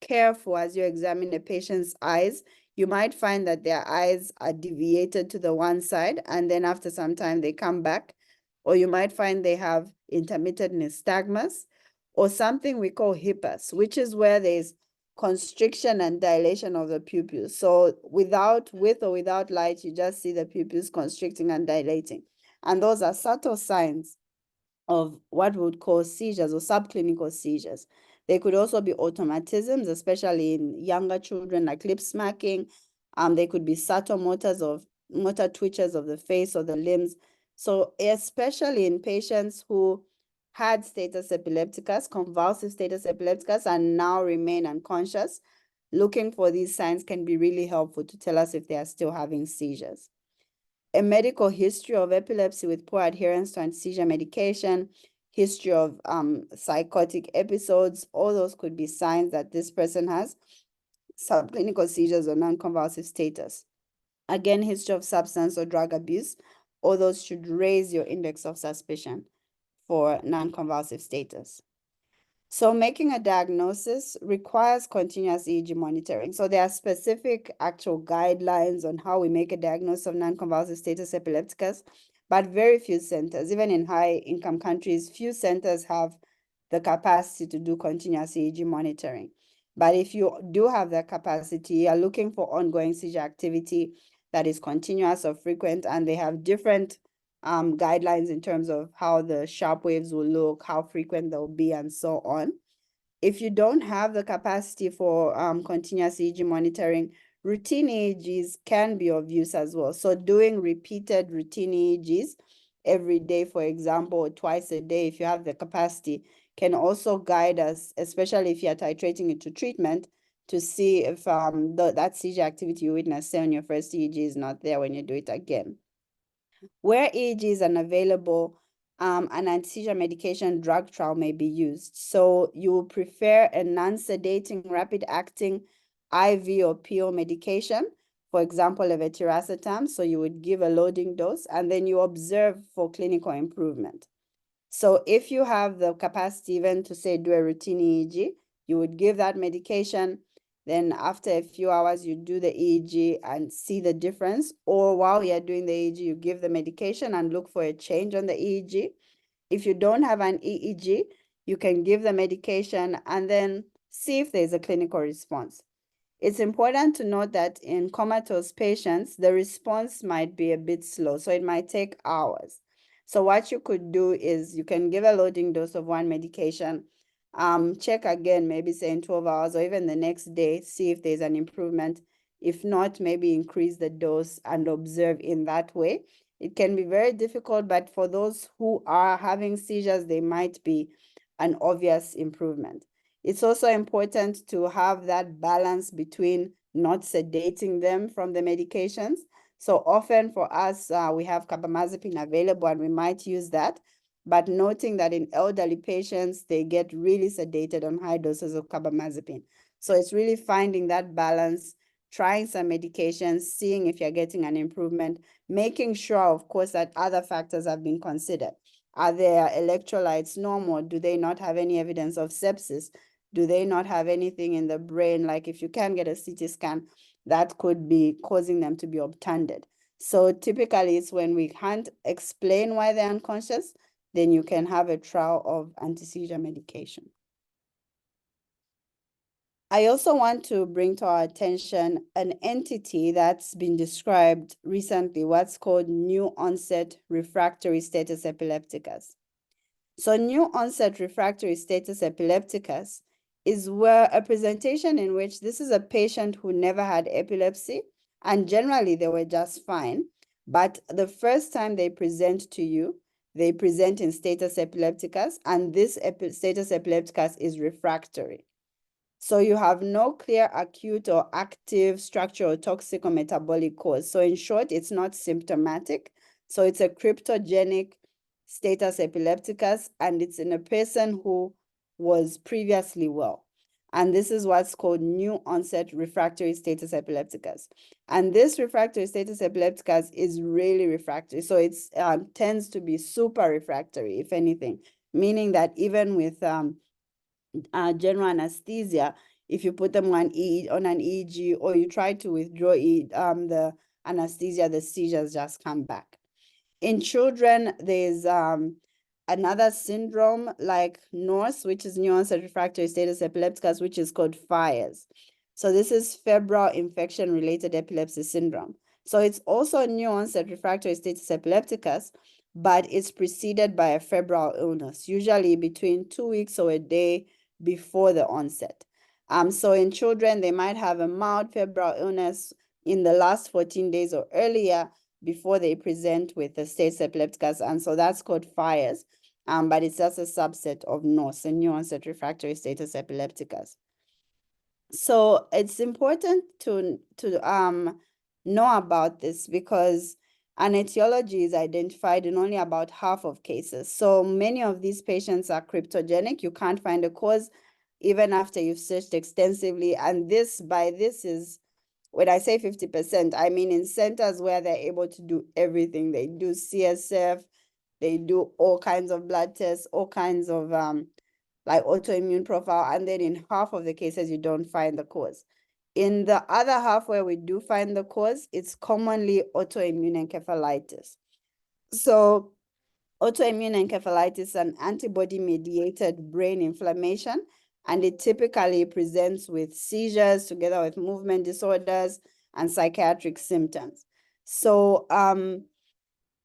careful as you examine a patient's eyes. You might find that their eyes are deviated to the one side, and then after some time they come back. Or you might find they have intermittent nystagmus, or something we call hippus, which is where there's constriction and dilation of the pupils. So with or without light, you just see the pupils constricting and dilating. And those are subtle signs of what we would call seizures or subclinical seizures. They could also be automatisms, especially in younger children, like lip smacking. They could be subtle motor twitches of the face or the limbs. So especially in patients who had status epilepticus, convulsive status epilepticus, and now remain unconscious, looking for these signs can be really helpful to tell us if they are still having seizures. A medical history of epilepsy with poor adherence to anti-seizure medication, history of psychotic episodes, all those could be signs that this person has subclinical seizures or non-convulsive status. Again, history of substance or drug abuse, all those should raise your index of suspicion for non-convulsive status. So making a diagnosis requires continuous EEG monitoring. So there are specific actual guidelines on how we make a diagnosis of non-convulsive status epilepticus, but very few centers, even in high-income countries, few centers have the capacity to do continuous EEG monitoring. But if you do have that capacity, you are looking for ongoing seizure activity that is continuous or frequent, and they have different guidelines in terms of how the sharp waves will look, how frequent they'll be, and so on. If you don't have the capacity for continuous EEG monitoring, routine EEGs can be of use as well. So doing repeated routine EEGs every day, for example, or twice a day, if you have the capacity, can also guide us, especially if you're titrating into treatment, to see if that seizure activity you witnessed, say, on your first EEG is not there when you do it again. Where EEG is unavailable, an anti-seizure medication drug trial may be used. So you will prefer a non-sedating, rapid-acting IV or PO medication, for example, levetiracetam. So you would give a loading dose, and then you observe for clinical improvement. So if you have the capacity even to, say, do a routine EEG, you would give that medication. Then after a few hours, you do the EEG and see the difference. Or while you're doing the EEG, you give the medication and look for a change on the EEG. If you don't have an EEG, you can give the medication and then see if there's a clinical response. It's important to note that in comatose patients, the response might be a bit slow, so it might take hours. So what you could do is you can give a loading dose of one medication, check again, maybe say in 12 hours or even the next day, see if there's an improvement. If not, maybe increase the dose and observe in that way. It can be very difficult, but for those who are having seizures, there might be an obvious improvement. It's also important to have that balance between not sedating them from the medications. So often for us, we have carbamazepine available and we might use that. but noting that in elderly patients, they get really sedated on high doses of carbamazepine. So it's really finding that balance, trying some medications, seeing if you're getting an improvement, making sure, of course, that other factors have been considered. Are their electrolytes normal? Do they not have any evidence of sepsis? Do they not have anything in the brain? Like if you can get a CT scan, that could be causing them to be obtunded. So typically it's when we can't explain why they're unconscious, then you can have a trial of anti-seizure medication. I also want to bring to our attention an entity that's been described recently, what's called new onset refractory status epilepticus. So new onset refractory status epilepticus is where a presentation in which this is a patient who never had epilepsy, and generally they were just fine. But the first time they present to you, they present in status epilepticus, and this status epilepticus is refractory. So you have no clear acute or active structural, toxic, or metabolic cause. So in short, it's not symptomatic. So it's a cryptogenic status epilepticus, and it's in a person who was previously well. And this is what's called new onset refractory status epilepticus. And this refractory status epilepticus is really refractory. So it tends to be super refractory, if anything, meaning that even with general anesthesia, if you put them on an EEG or you try to withdraw the anesthesia, the seizures just come back. In children, there's another syndrome like NORS, which is new onset refractory status epilepticus, which is called FIRES. So this is febrile infection-related epilepsy syndrome. So it's also a new onset refractory status epilepticus, but it's preceded by a febrile illness, usually between 2 weeks or a day before the onset. So in children, they might have a mild febrile illness in the last 14 days or earlier before they present with the status epilepticus, and so that's called FIRES, but it's just a subset of NOS, a new onset refractory status epilepticus. So it's important to know about this because an etiology is identified in only about half of cases. So many of these patients are cryptogenic. You can't find a cause even after you've searched extensively. And by this is, when I say 50%, I mean in centers where they're able to do everything. They do CSF, they do all kinds of blood tests, all kinds of like autoimmune profile. And then in half of the cases, you don't find the cause. In the other half where we do find the cause, it's commonly autoimmune encephalitis. So autoimmune encephalitis is an antibody-mediated brain inflammation, and it typically presents with seizures together with movement disorders and psychiatric symptoms. So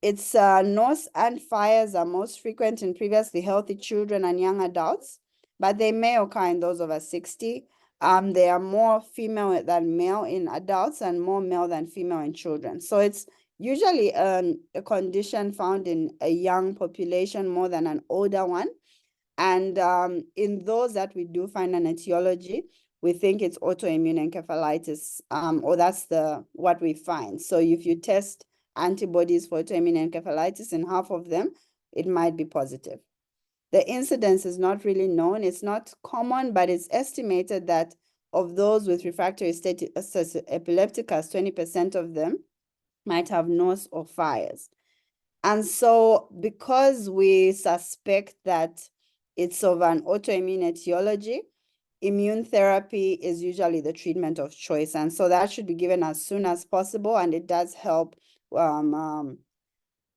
it's NOS and FIRES are most frequent in previously healthy children and young adults, but they may occur in those over 60. They are more female than male in adults and more male than female in children. So it's usually a condition found in a young population more than an older one. And in those that we do find an etiology, we think it's autoimmune encephalitis, or that's what we find. So if you test antibodies for autoimmune encephalitis in half of them, it might be positive. The incidence is not really known. It's not common, but it's estimated that of those with refractory status epilepticus, 20% of them might have NOS or FIRES. And so because we suspect that it's of an autoimmune etiology, immune therapy is usually the treatment of choice. And so that should be given as soon as possible, and it does help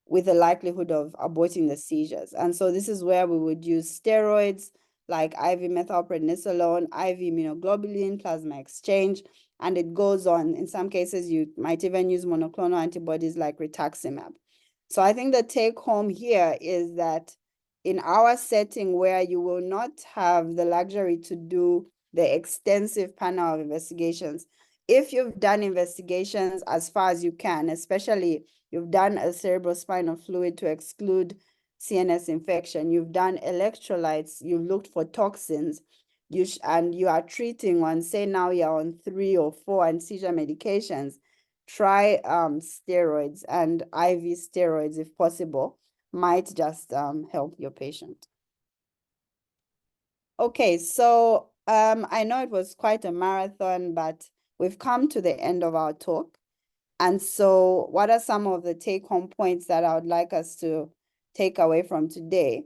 with the likelihood of aborting the seizures. And so this is where we would use steroids like IV methylprednisolone, IV immunoglobulin, plasma exchange, and it goes on. In some cases, you might even use monoclonal antibodies like rituximab. So I think the take home here is that in our setting where you will not have the luxury to do the extensive panel of investigations, if you've done investigations as far as you can, especially you've done a cerebrospinal fluid to exclude CNS infection, you've done electrolytes, you've looked for toxins, and you are treating one, say now you're on 3 or 4 anti-seizure medications, try steroids and IV steroids if possible, might just help your patient. Okay, so I know it was quite a marathon, but we've come to the end of our talk. And so what are some of the take-home points that I would like us to take away from today?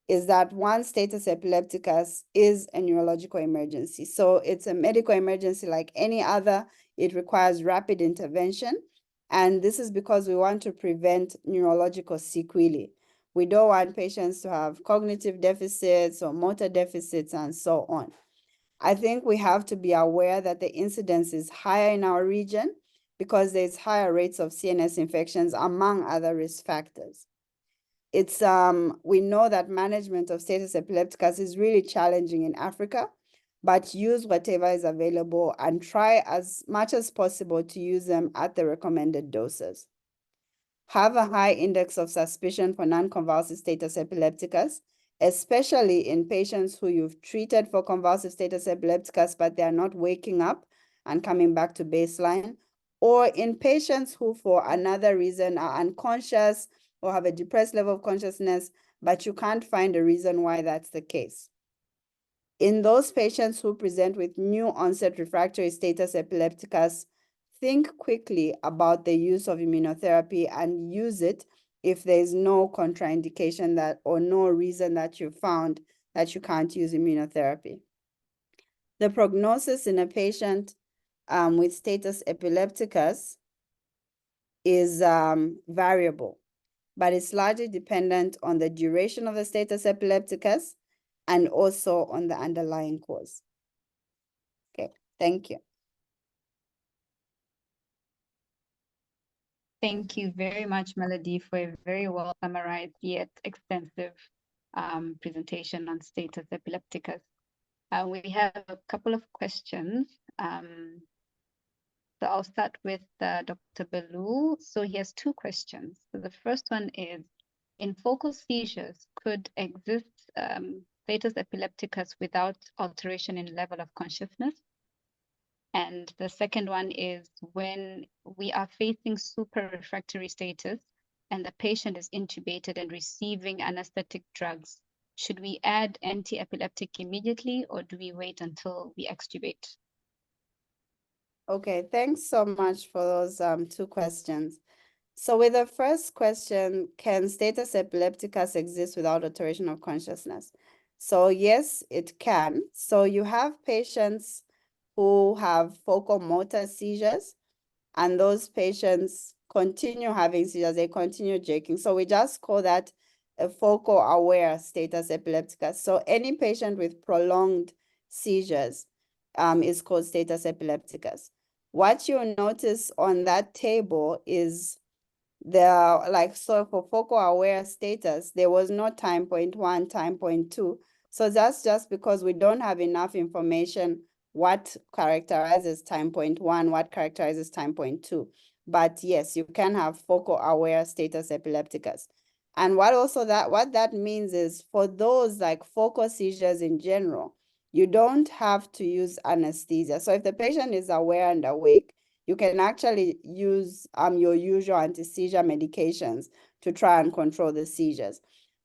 Is that one, status epilepticus is a neurological emergency. So it's a medical emergency like any other. It requires rapid intervention. And this is because we want to prevent neurological sequelae. We don't want patients to have cognitive deficits or motor deficits and so on. I think we have to be aware that the incidence is higher in our region because there's higher rates of CNS infections among other risk factors. It's we know that management of status epilepticus is really challenging in Africa, but use whatever is available and try as much as possible to use them at the recommended doses. Have a high index of suspicion for non-convulsive status epilepticus, especially in patients who you've treated for convulsive status epilepticus, but they are not waking up and coming back to baseline, or in patients who for another reason are unconscious or have a depressed level of consciousness, but you can't find a reason why that's the case. In those patients who present with new onset refractory status epilepticus, think quickly about the use of immunotherapy and use it if there's no contraindication that or no reason that you found that you can't use immunotherapy. The prognosis in a patient with status epilepticus is variable, but it's largely dependent on the duration of the status epilepticus and also on the underlying cause. Okay, thank you. Thank you very much, Melody, for a very well summarized yet extensive presentation on status epilepticus. We have a couple of questions. So I'll start with Dr. Belul. So he has two questions. So the first one is, in focal seizures, could exist status epilepticus without alteration in level of consciousness? And the second one is, when we are facing super refractory status and the patient is intubated and receiving anesthetic drugs, should we add anti-epileptic immediately or do we wait until we extubate? Okay, thanks so much for those two questions. So with the first question, can status epilepticus exist without alteration of consciousness? So yes, it can. So you have patients who have focal motor seizures, and those patients continue having seizures, they continue jerking. So we just call that a focal aware status epilepticus. So any patient with prolonged seizures is called status epilepticus. What you'll notice on that table is so for focal aware status, there was no time point 1, time point 2. So that's just because we don't have enough information what characterizes time point 1, what characterizes time point 2. But yes, you can have focal aware status epilepticus. And what that means is for those like focal seizures in general, you don't have to use anesthesia. So if the patient is aware and awake, you can actually use your usual anti-seizure medications to try and control the seizures.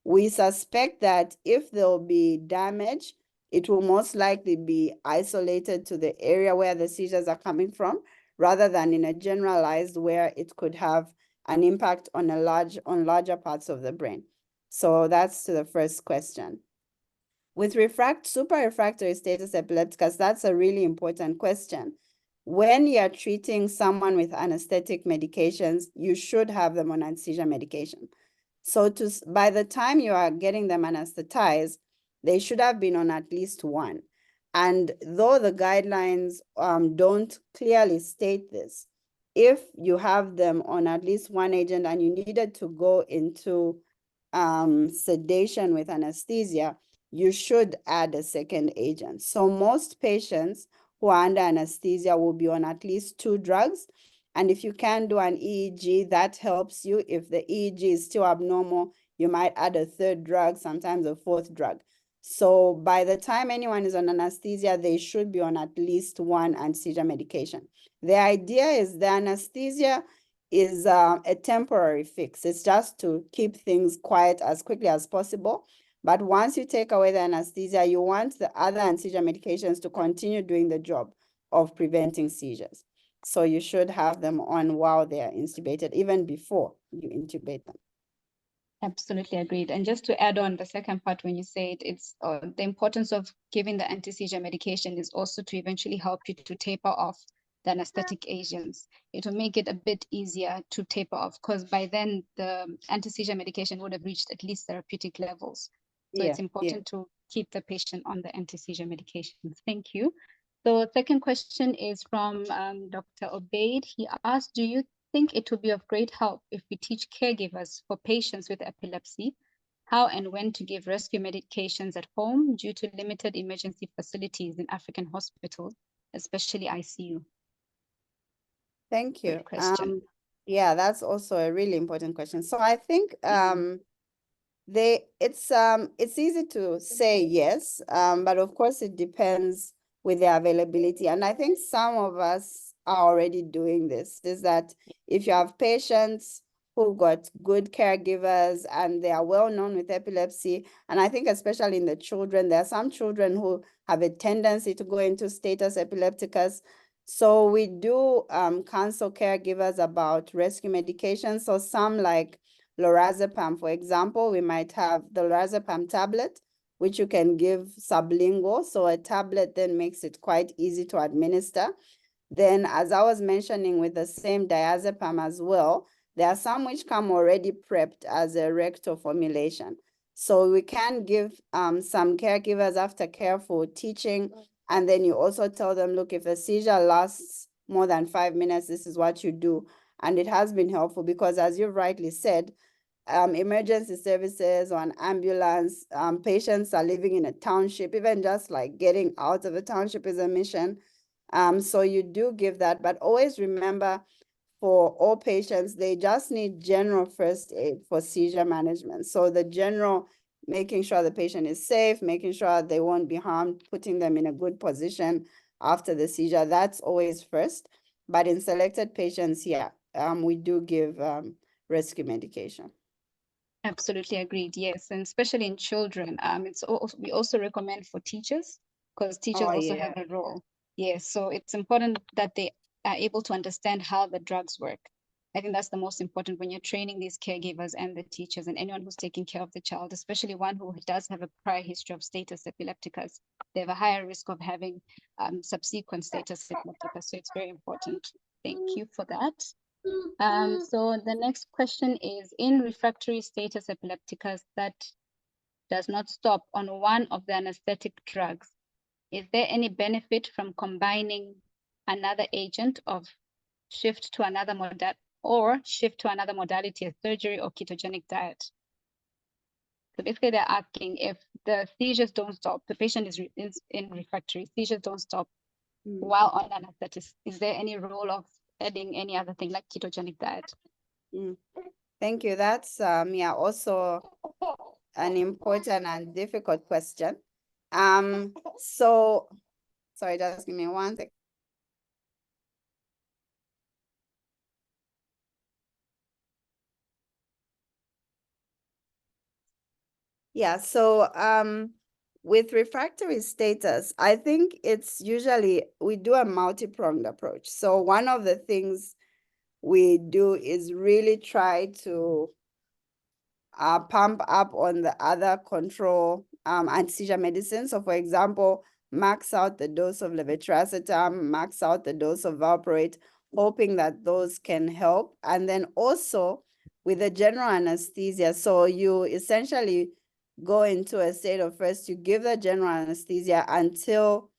We suspect that if there will be damage, it will most likely be isolated to the area where the seizures are coming from, rather than in a generalized where it could have an impact on larger parts of the brain. So that's to the first question. With super refractory status epilepticus, that's a really important question. When you're treating someone with anesthetic medications, you should have them on anti-seizure medication. So by the time you are getting them anesthetized, they should have been on at least one. And though the guidelines don't clearly state this, if you have them on at least one agent and you needed to go into sedation with anesthesia, you should add a second agent. So most patients who are under anesthesia will be on at least 2 drugs. And if you can do an EEG, that helps you. If the EEG is still abnormal, you might add a 3rd drug, sometimes a 4th drug. So by the time anyone is on anesthesia, they should be on at least 1 anti-seizure medication. The idea is the anesthesia is a temporary fix. It's just to keep things quiet as quickly as possible. But once you take away the anesthesia, you want the other anti-seizure medications to continue doing the job of preventing seizures. So you should have them on while they are intubated, even before you intubate them. Absolutely agreed. And just to add on the second part, when you said it's the importance of giving the anti-seizure medication is also to eventually help you to taper off the anesthetic agents. It will make it a bit easier to taper off, because by then the anti-seizure medication would have reached at least therapeutic levels. So it's important to keep the patient on the anti-seizure medications. Thank you. So second question is from Dr. Obaid. He asked, do you think it would be of great help if we teach caregivers for patients with epilepsy how and when to give rescue medications at home due to limited emergency facilities in African hospitals, especially ICU? Thank you. Good question. Yeah, that's also a really important question. So I think it's easy to say yes, but of course it depends with the availability. And I think some of us are already doing this, is that if you have patients who've got good caregivers and they are well known with epilepsy, and I think especially in the children, there are some children who have a tendency to go into status epilepticus. So we do counsel caregivers about rescue medications. So some like lorazepam, for example, we might have the lorazepam tablet, which you can give sublingual. So a tablet then makes it quite easy to administer. Then, as I was mentioning, with the same diazepam as well, there are some which come already prepped as a rectal formulation. So we can give some caregivers after careful teaching, and then you also tell them, look, if a seizure lasts more than 5 minutes, this is what you do. And it has been helpful because, as you rightly said, emergency services or an ambulance, patients are living in a township, even just like getting out of a township is a mission. So you do give that, but always remember, for all patients, they just need general first aid for seizure management. So the general, making sure the patient is safe, making sure they won't be harmed, putting them in a good position after the seizure, that's always first. But in selected patients, yeah, we do give rescue medication. Absolutely agreed. Yes, and especially in children, we also recommend for teachers, because teachers also have a role. Yes, so it's important that they are able to understand how the drugs work. I think that's the most important when you're training these caregivers and the teachers and anyone who's taking care of the child, especially one who does have a prior history of status epilepticus. They have a higher risk of having subsequent status epilepticus. So it's very important. Thank you for that. So the next question is, in refractory status epilepticus that does not stop on one of the anesthetic drugs, is there any benefit from combining another agent of shift to another modality as surgery or ketogenic diet? So basically they're asking, if the seizures don't stop, the patient is in refractory, seizures don't stop while on anesthetic, is there any role of adding any other thing like ketogenic diet? Thank you. That's also an important and difficult question. So sorry, just give me one second. Yeah, so with refractory status, I think it's usually we do a multi-pronged approach. So one of the things we do is really try to pump up on the other control anti-seizure medicine. So for example, max out the dose of levetiracetam, max out the dose of valproate, hoping that those can help. And then also with the general anesthesia, so you essentially go into a state of first, you give the general anesthesia until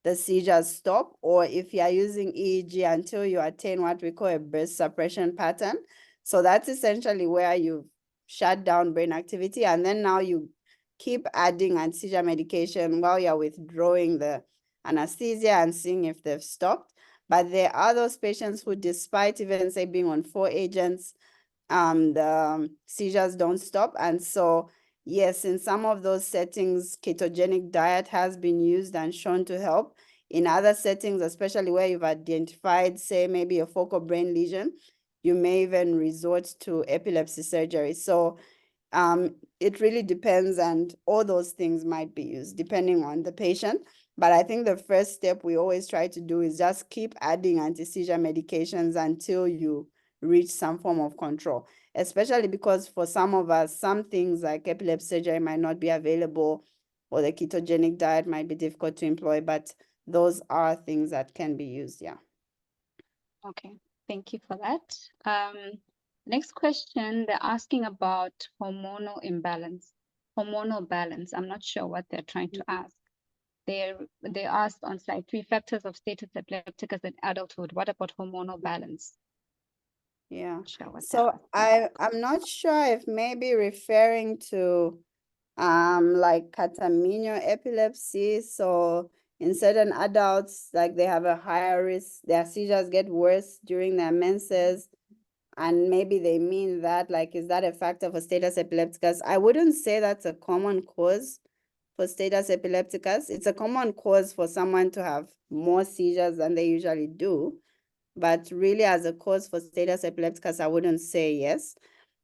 the seizures stop, or if you are using EEG, until you attain what we call a burst suppression pattern. So that's essentially where you shut down brain activity, and then now you keep adding anti-seizure medication while you're withdrawing the anesthesia and seeing if they've stopped. But there are those patients who, despite even say being on 4 agents, the seizures don't stop. And so yes, in some of those settings, ketogenic diet has been used and shown to help. In other settings, especially where you've identified, say, maybe a focal brain lesion, you may even resort to epilepsy surgery. So it really depends, and all those things might be used depending on the patient. But I think the first step we always try to do is just keep adding anti-seizure medications until you reach some form of control, especially because for some of us, some things like epilepsy surgery might not be available, or the ketogenic diet might be difficult to employ, but those are things that can be used, yeah. Okay, thank you for that. Next question, they're asking about hormonal imbalance, hormonal balance. I'm not sure what they're trying to ask. They asked on slide 3, factors of status epilepticus in adulthood. What about hormonal balance? Yeah. Sure, what So I'm not sure if maybe referring to like catamenial epilepsy. So in certain adults, like they have a higher risk, their seizures get worse during their menses. And maybe they mean that, like, is that a factor for status epilepticus? I wouldn't say that's a common cause for status epilepticus. It's a common cause for someone to have more seizures than they usually do. But really, as a cause for status epilepticus, I wouldn't say yes,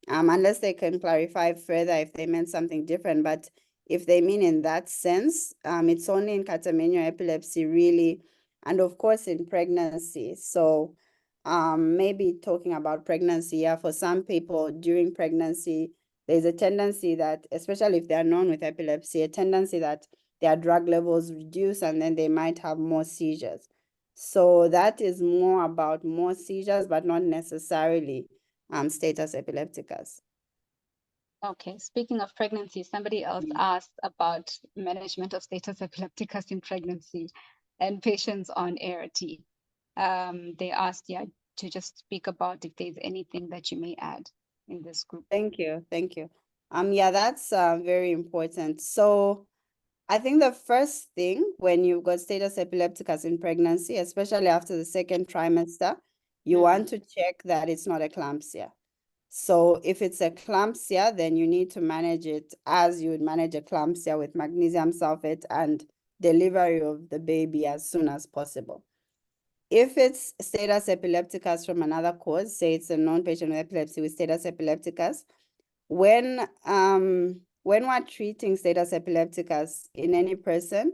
unless they can clarify further if they meant something different. But if they mean in that sense, it's only in catamenial epilepsy, really, and of course in pregnancy. So maybe talking about pregnancy, yeah, for some people during pregnancy, there's a tendency that, especially if they're known with epilepsy, a tendency that their drug levels reduce and then they might have more seizures. So that is more about more seizures, but not necessarily status epilepticus. Okay, speaking of pregnancy, somebody else asked about management of status epilepticus in pregnancy and patients on ART. They asked, yeah, to just speak about if there's anything that you may add in this group. Thank you. Thank you. Yeah, that's very important. So I think the first thing when you've got status epilepticus in pregnancy, especially after the second trimester, you want to check that it's not eclampsia. So if it's eclampsia, then you need to manage it as you would manage eclampsia with magnesium sulfate and delivery of the baby as soon as possible. If it's status epilepticus from another cause, say it's a known patient with epilepsy with status epilepticus, when we're treating status epilepticus in any person,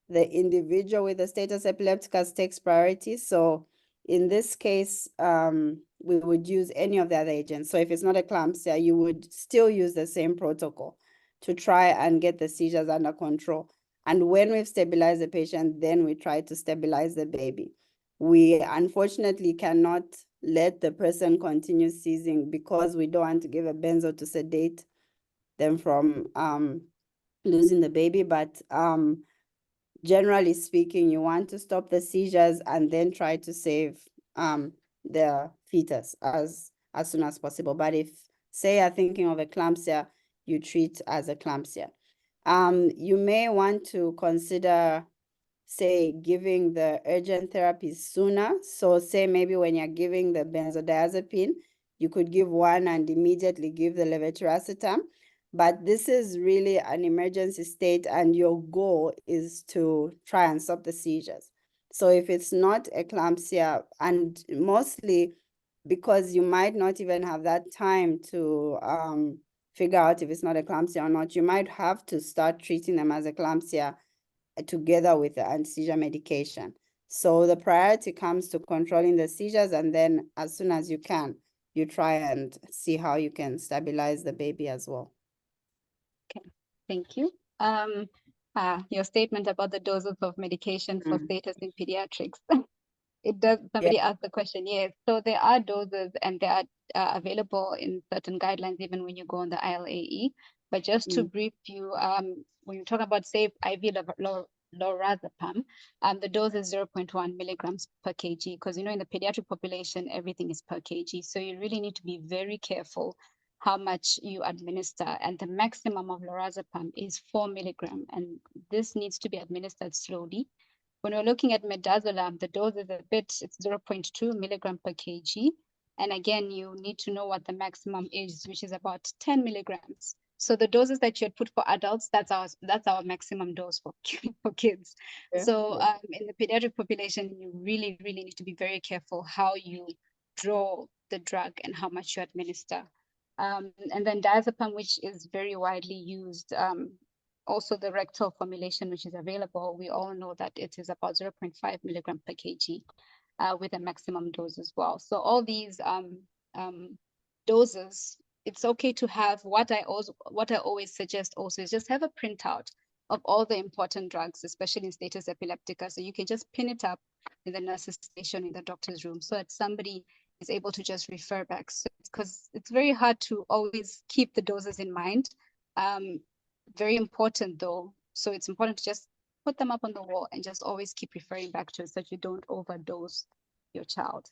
the individual with the status epilepticus takes priority. So in this case, we would use any of the other agents. So if it's not eclampsia, you would still use the same protocol to try and get the seizures under control. And when we've stabilized the patient, then we try to stabilize the baby. We unfortunately cannot let the person continue seizing because we don't want to give a benzo to sedate them from losing the baby. But generally speaking, you want to stop the seizures and then try to save the fetus as soon as possible. But if, say, you're thinking of eclampsia, you treat as eclampsia. You may want to consider, say, giving the urgent therapy sooner. So say maybe when you're giving the benzodiazepine, you could give one and immediately give the levetiracetam. But this is really an emergency state and your goal is to try and stop the seizures. So if it's not eclampsia, and mostly because you might not even have that time to figure out if it's not eclampsia or not, you might have to start treating them as eclampsia together with the anti-seizure medication. So the priority comes to controlling the seizures, and then as soon as you can, you try and see how you can stabilize the baby as well. Okay, thank you. Your statement about the doses of medication for status in pediatrics. Somebody asked the question, yes. So there are doses and they are available in certain guidelines, even when you go on the ILAE. But just to brief you, when you talk about safe IV lorazepam, the dose is 0.1 milligrams per kg, because in the pediatric population, everything is per kg. So you really need to be very careful how much you administer, and the maximum of lorazepam is 4 milligram, and this needs to be administered slowly. When we're looking at midazolam, the dose is it's 0.2 milligram per kg. And again, you need to know what the maximum is, which is about 10 milligrams. So the doses that you had put for adults, that's our maximum dose for kids. So in the pediatric population, you really, really need to be very careful how you draw the drug and how much you administer. And then diazepam, which is very widely used. Also the rectal formulation, which is available, we all know that it is about 0.5 milligram per kg with a maximum dose as well. So all these doses, it's okay to have. What I always suggest also is just have a printout of all the important drugs, especially in status epilepticus. So you can just pin it up in the nurse's station in the doctor's room so that somebody is able to just refer back. So, because it's very hard to always keep the doses in mind. Very important though. So it's important to just put them up on the wall and just always keep referring back to it so that you don't overdose your child.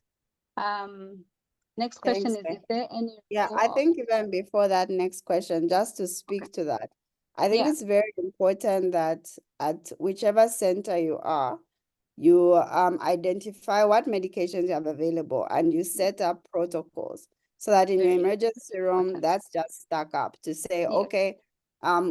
Next question Thanks, is there any Yeah, role I of- think even before that next question, just to speak to that, I think Yeah. it's very important that at whichever center you are, you identify what medications you have available and you set up protocols so that in your Very emergency room, important. that's just stuck up to say, Yes. okay,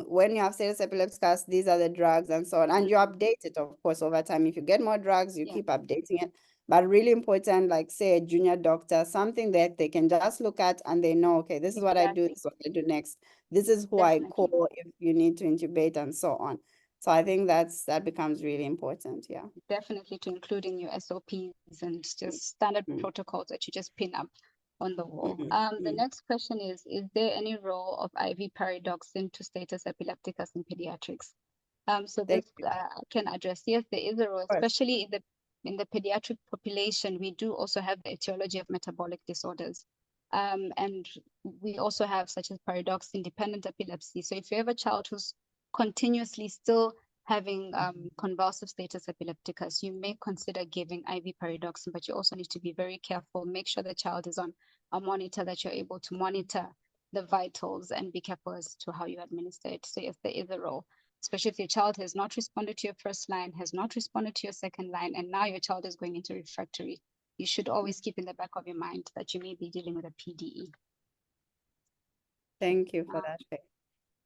when you have status epilepticus, these are the drugs and so on. And you update it, of course, over time. If you get more drugs, you Yeah. keep updating it. But really important, like say a junior doctor, something that they can just look at and they know, okay, this is what I do, Exactly. this is what I do next. This is who I Definitely. call if you need to intubate and so on. So I think that becomes really important, yeah. Definitely to include in your SOPs and just standard Mm. protocols that you just pin up on the wall. Mhm, The mm. next question is there any role of IV pyridoxine to status epilepticus in pediatrics? So Thank this I can address. Yes, there is a role, course. especially in the pediatric population. We do also have the etiology of metabolic disorders. And we also have such as pyridoxine-dependent epilepsy. So if you have a child who's continuously still having convulsive status epilepticus, you may consider giving IV pyridoxine, but you also need to be very careful. Make sure the child is on a monitor that you're able to monitor the vitals and be careful as to how you administer it. So yes, there is a role, especially if your child has not responded to your first line, has not responded to your second line, and now your child is going into refractory. You should always keep in the back of your mind that you may be dealing with a PDE. Thank you for that, Faye.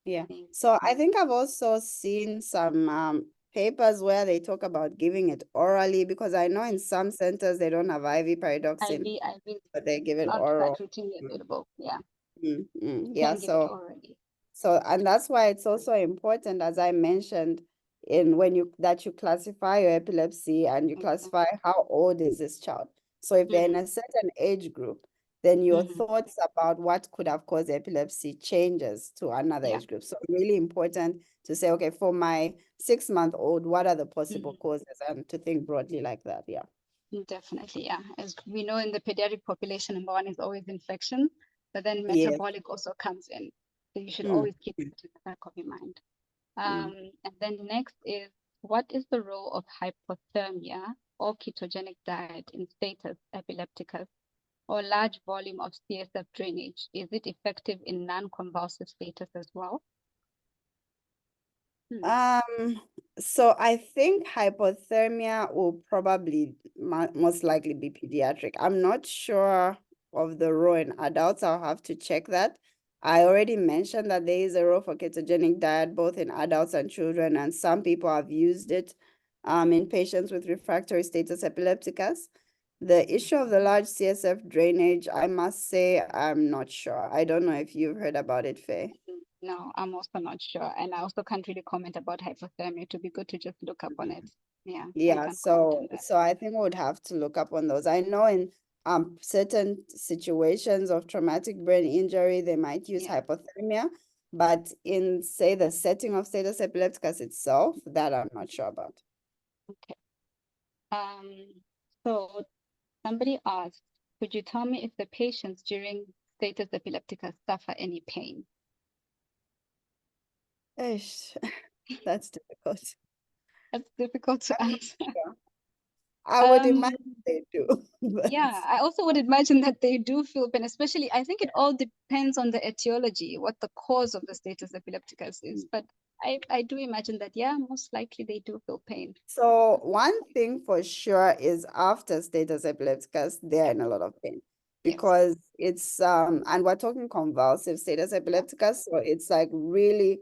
Yeah. Thank So I think I've also seen some papers where they talk about giving it orally because I know in some centers they don't have IV pyridoxine, IV but they give it not oral. that routinely available. Yeah, Yeah, can give it already. and that's why it's also important, as I mentioned, in when you classify your epilepsy and you classify how old is this child. So if they're in a certain age group, then your thoughts about what could have caused epilepsy changes to another age group. So really important to say, okay, for my 6-month-old, what are the possible causes, and to think broadly like that. Yeah. Definitely, yeah. As we know in the pediatric population, number one is always infection, but then Yes. metabolic also comes in. So you should Mm, always keep it in the back of your mind. And then next is, what is the role of hypothermia or ketogenic diet in status epilepticus or large volume of CSF drainage? Is it effective in non-convulsive status as well? So I think hypothermia will probably most likely be pediatric. I'm not sure of the role in adults. I'll have to check that. I already mentioned that there is a role for ketogenic diet both in adults and children, and some people have used it in patients with refractory status epilepticus. The issue of the large CSF drainage, I must say, I'm not sure. I don't know if you've heard about it, Faye. No, I'm also not sure. And I also can't really comment about hypothermia. To be good to just look up on it. Yeah. I Yeah, can't comment so on that. I think we would have to look up on those. I know in certain situations of traumatic brain injury, they might use Yeah. hypothermia, but in say the setting of status epilepticus itself, that I'm not sure about. Okay. So somebody asked, could you tell me if the patients during status epilepticus suffer any pain? Ish, that's difficult. That's difficult to answer. I would imagine they do. But Yeah, I also would imagine that they do feel pain, especially I think it all depends on the etiology, what the cause of the status epilepticus is. But I do imagine that, yeah, most likely they do feel pain. So one thing for sure is after status epilepticus, they're in a lot of pain Yes. because it's and we're talking convulsive status epilepticus, so it's like really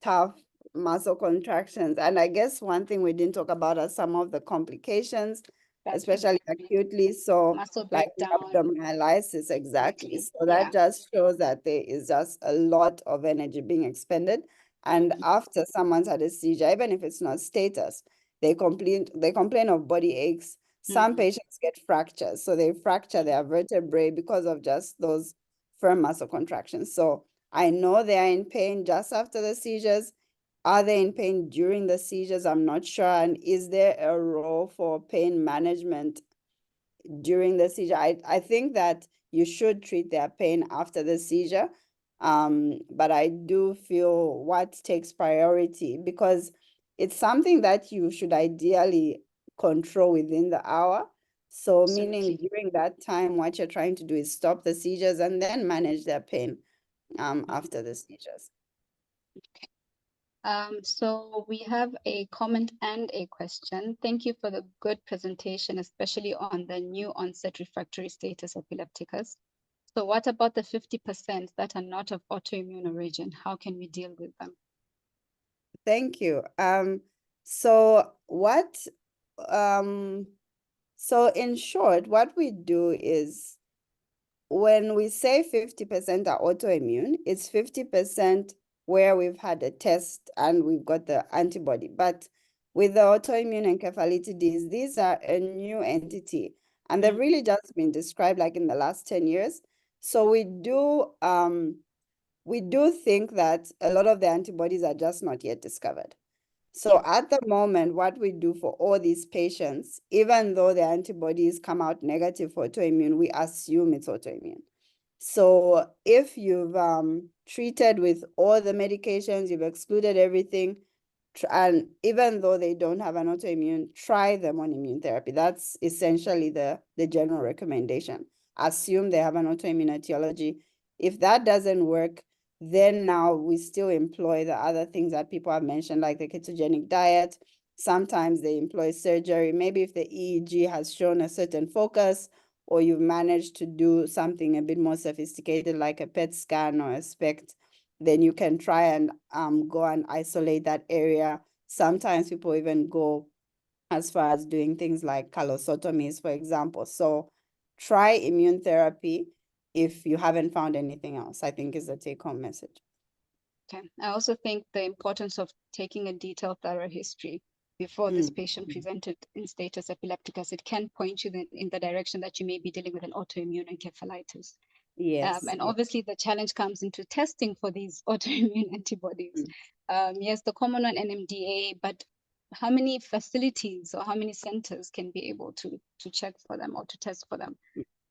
tough muscle contractions. And I guess one thing we didn't talk about are some of the complications especially acutely. So muscle like breakdown. abdomyolysis, exactly. So Yeah. that just shows that there is just a lot of energy being expended. And after someone's had a seizure, even if it's not status, they complain of body aches. Some patients get fractures. So they fracture their vertebrae because of just those firm muscle contractions. So I know they are in pain just after the seizures. Are they in pain during the seizures? I'm not sure. And is there a role for pain management during the seizure? I think that you should treat their pain after the seizure. But I do feel what takes priority, because it's something that you should ideally control within the hour. So meaning during that time, what you're trying to do is stop the seizures and then manage their pain after the seizures. So we have a comment and a question. Thank you for the good presentation, especially on the new onset refractory status epilepticus. So what about the 50% that are not of autoimmune origin? How can we deal with them? Thank you. So in short, what we do is, when we say 50% are autoimmune, it's 50% where we've had a test and we've got the antibody. But with the autoimmune encephalitis, these are a new entity, and they've really just been described like in the last 10 years. So we do think that a lot of the antibodies are just not yet discovered. So at the moment, what we do for all these patients, even though the antibodies come out negative for autoimmune, we assume it's autoimmune. So if you've treated with all the medications, you've excluded everything, and even though they don't have an autoimmune, try them on immune therapy. That's essentially the general recommendation. Assume they have an autoimmune etiology. If that doesn't work, then now we still employ the other things that people have mentioned, like the ketogenic diet. Sometimes they employ surgery. Maybe if the EEG has shown a certain focus, or you've managed to do something a bit more sophisticated, like a PET scan or a SPECT, then you can try and go and isolate that area. Sometimes people even go as far as doing things like callosotomies, for example. So try immune therapy if you haven't found anything else, I think, is the take-home message. Okay. I also think the importance of taking a detailed thorough history before this patient presented in status epilepticus, it can point you in the direction that you may be dealing with an autoimmune encephalitis. Yes. And obviously the challenge comes into testing for these autoimmune antibodies. Yes, the common one, NMDA, but how many facilities or how many centers can be able to check for them or to test for them?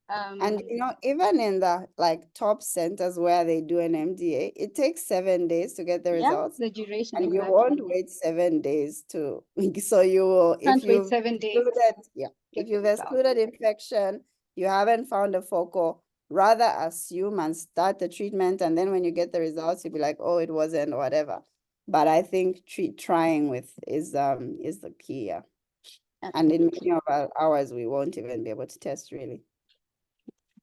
And even in the top centers where they do an MDA, it takes 7 days to get the results. The duration, and exactly. You won't wait 7 days to, so you will, Can't wait 7 days. If you've excluded infection, you haven't found a focal, rather assume and start the treatment. And then when you get the results, you'll be like, oh, it wasn't, or whatever. But I think trying with is the key. Yeah. And in many of ours, we won't even be able to test really.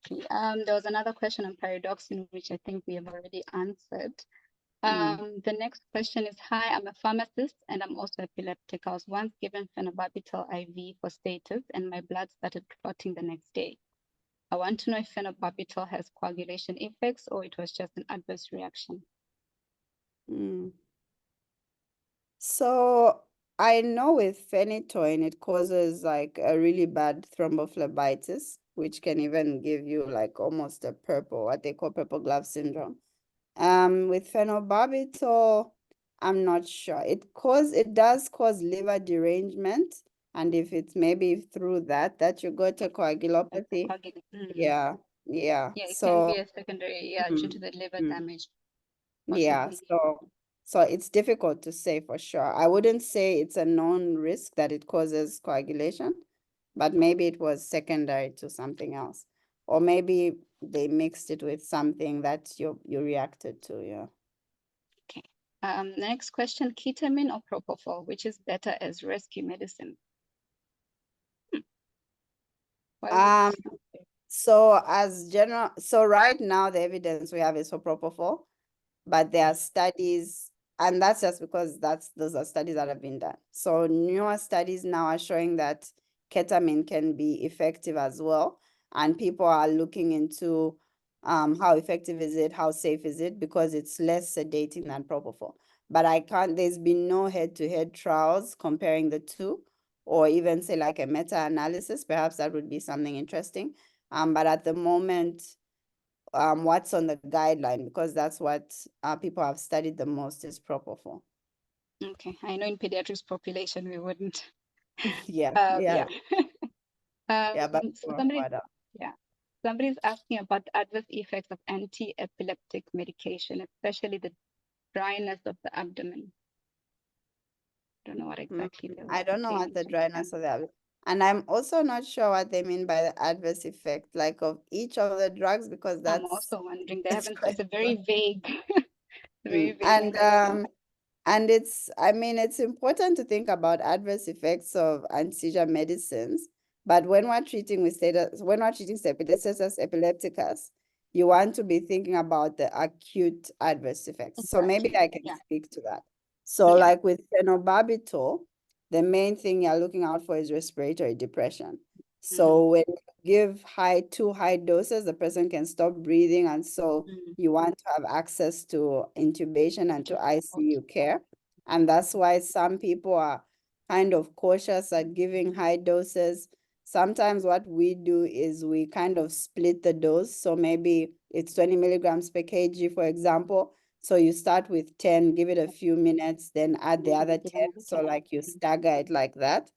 There was another question on pyridoxine, which I think we have already answered. The next question is, hi, I'm a pharmacist and I'm also epileptic. I was once given phenobarbital IV for status and my blood started clotting the next day. I want to know if phenobarbital has coagulation effects or it was just an adverse reaction. So I know with phenytoin, it causes like a really bad thrombophlebitis, which can even give you like almost a purple, what they call purple glove syndrome. With phenobarbital, I'm not sure. It does cause liver derangement. And if it's maybe through that you go to coagulopathy. Yeah. Yeah, it can be a secondary, due to the liver damage. Yeah, so it's difficult to say for sure. I wouldn't say it's a known risk that it causes coagulation, but maybe it was secondary to something else. Or maybe they mixed it with something that you reacted to, yeah. Okay. Next question, ketamine or propofol, which is better as rescue medicine? So right now the evidence we have is for propofol, but there are studies, and that's just because those are studies that have been done. So newer studies now are showing that ketamine can be effective as well. And people are looking into how effective is it, how safe is it, because it's less sedating than propofol. But there's been no head-to-head trials comparing the two, or even say like a meta-analysis. Perhaps that would be something interesting. But at the moment, what's on the guideline, because that's what people have studied the most, is propofol. Okay, I know in pediatrics population we wouldn't. Yeah, Yeah. but So yeah. somebody's asking about the adverse effects of anti-epileptic medication, especially the dryness of the abdomen. Don't know what exactly they're I don't know what saying. the dryness of the abdomen. And I'm also not sure what they mean by the adverse effect, like of each of the drugs, because I'm that's also wondering. They that's haven't. quite It's a very vague, very vague and statement. and it's important to think about adverse effects of anti-seizure medicines. But when we're treating status epilepticus, you want to be thinking about the acute adverse effects. So maybe Exactly. I can Yeah. speak to that. So Yeah. like with phenobarbital, the main thing you're looking out for is respiratory depression. So when you give too high doses, the person can stop breathing, and so you want to have access to intubation and to ICU care. And that's why some people are kind of cautious at giving high doses. Sometimes what we do is we kind of split the dose. So maybe it's 20 milligrams per kg, for example. So you start with 10, give it a few minutes, then add the other 10. So like you stagger it like that.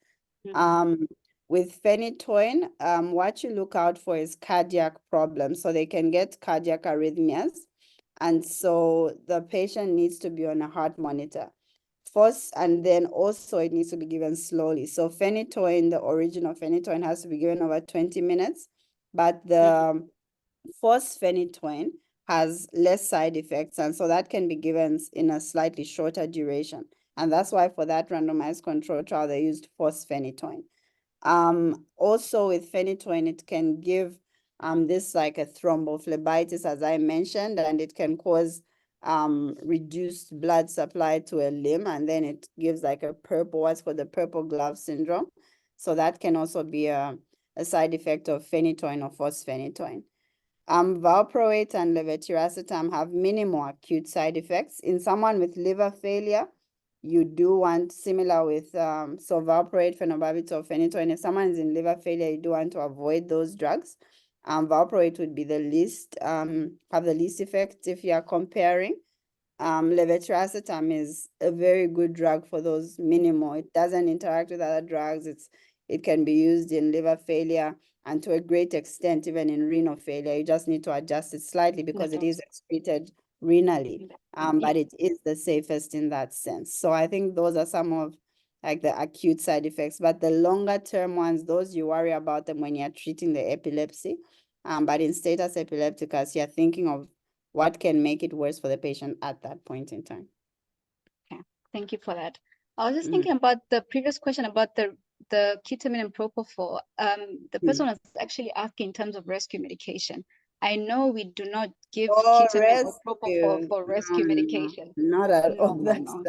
With phenytoin, what you look out for is cardiac problems. So they can get cardiac arrhythmias. And so the patient needs to be on a heart monitor first, and then also it needs to be given slowly. So phenytoin, the original phenytoin, has to be given over 20 minutes, but the first phenytoin has less side effects, and so that can be given in a slightly shorter duration. And that's why for that randomized control trial, they used first phenytoin. Also with phenytoin, it can give this like a thrombophlebitis, as I mentioned, and it can cause reduced blood supply to a limb, and then it gives like what's called the purple glove syndrome. So that can also be a side effect of phenytoin or phosphenitoin. Valproate and levetiracetam have minimal acute side effects. In someone with liver failure, you do want, similar with so valproate, phenobarbital, phenytoin. If someone is in liver failure, you do want to avoid those drugs. Valproate would be the least have the least effect if you are comparing. Levetiracetam is a very good drug for those minimal. It doesn't interact with other drugs. It can be used in liver failure, and to a great extent, even in renal failure. You just need to adjust it slightly because it is excreted renally, but it is the safest in that sense. So I think those are some of like the acute side effects, but the longer term ones, those you worry about them when you're treating the epilepsy. But in status epilepticus, you're thinking of what can make it worse for the patient at that point in time. Okay, thank you for that. I was just thinking about the previous question about the ketamine and propofol. The person was actually asking in terms of rescue medication. I know we do not give ketamine or propofol for rescue medication. Not at all.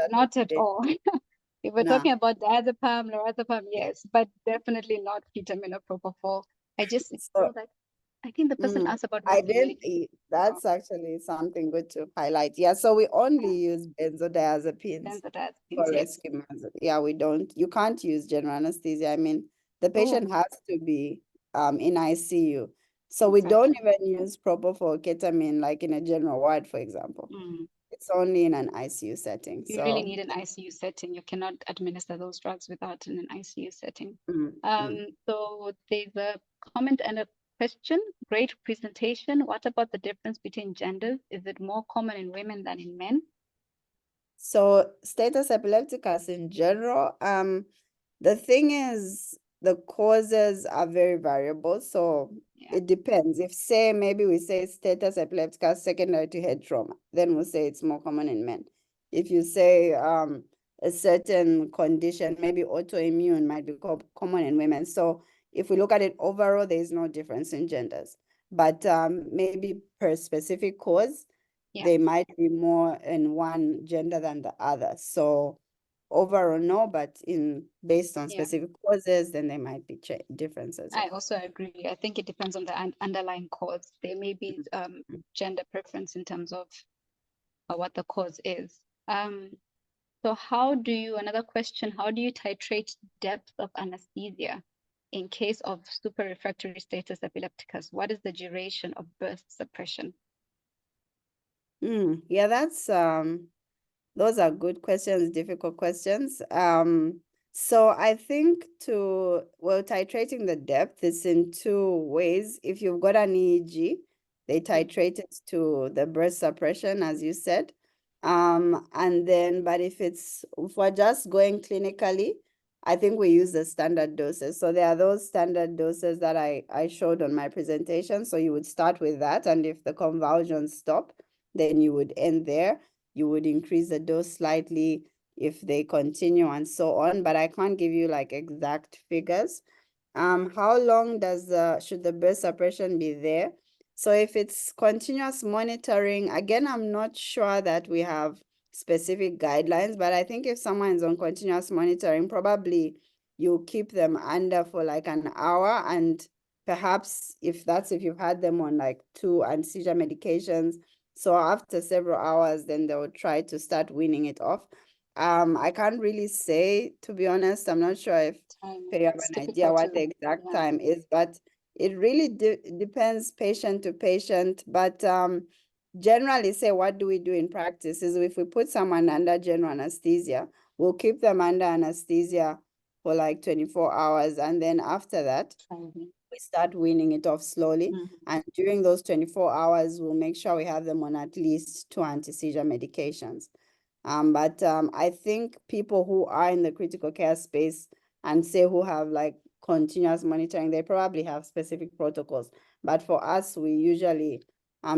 Not at all. If we're talking about diazepam, lorazepam, yes, but definitely not ketamine or propofol. I just feel that I think the person asked about rescue medication. That's actually something good to highlight. Yeah, so we only use benzodiazepines for rescue. Yeah, you can't use general anesthesia. I mean, the patient has to be in ICU. So we don't even use propofol, ketamine, like in a general ward, for example. It's only in an ICU setting. You really need an ICU setting. You cannot administer those drugs without in an ICU setting. So there's a comment and a question. Great presentation. What about the difference between genders? Is it more common in women than in men? So status epilepticus in general, the thing is, the causes are very variable. So it depends. If say, maybe we say status epilepticus secondary to head trauma, then we'll say it's more common in men. If you say a certain condition, maybe autoimmune might be common in women. So if we look at it overall, there is no difference in genders. But maybe per specific cause, they might be more in one gender than the other. So overall no, but based on Yeah. specific causes, then there might be differences. I also agree. I think it depends on the underlying cause. There may be gender preference in terms of what the cause is. So another question, how do you titrate depth of anesthesia in case of super refractory status epilepticus? What is the duration of burst suppression? Yeah, those are good questions, difficult questions. So I think titrating the depth is in two ways. If you've got an EEG, they titrate it to the burst suppression, as you said. And then, but if we're just going clinically, I think we use the standard doses. So there are those standard doses that I showed on my presentation. So you would start with that, and if the convulsions stop, then you would end there. You would increase the dose slightly if they continue and so on, but I can't give you like exact figures. How long should the burst suppression be there? So if it's continuous monitoring, again, I'm not sure that we have specific guidelines, but I think if someone is on continuous monitoring, probably you keep them under for like an hour, and perhaps if you've had them on like 2 anti-seizure medications, so after several hours, then they'll try to start weaning it off. I can't really say, to be honest. I'm not sure if you have an idea what the exact time is, but it really depends patient to patient. But generally say, what do we do in practice is if we put someone under general anesthesia, we'll keep them under anesthesia for like 24 hours. And then after that, we start weaning it off slowly. And during those 24 hours, we'll make sure we have them on at least 2 anti-seizure medications. But I think people who are in the critical care space and say who have like continuous monitoring, they probably have specific protocols. But for us, we usually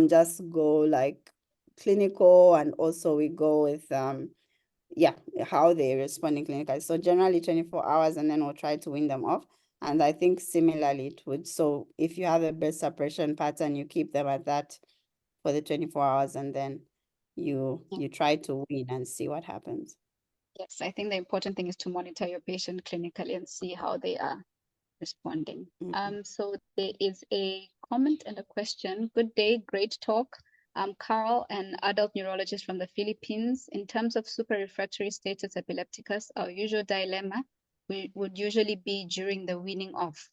just go like clinical, and also we go with how they're responding clinically. So generally 24 hours, and then we'll try to wean them off. And I think similarly it would. So if you have a burst suppression pattern, you keep them at that for the 24 hours, and then you try to wean and see what happens. Yes, I think the important thing is to monitor your patient clinically and see how they are responding. So there is a comment and a question. Good day, great talk. I'm Carl, an adult neurologist from the Philippines. In terms of super refractory status epilepticus, our usual dilemma would usually be during the weaning off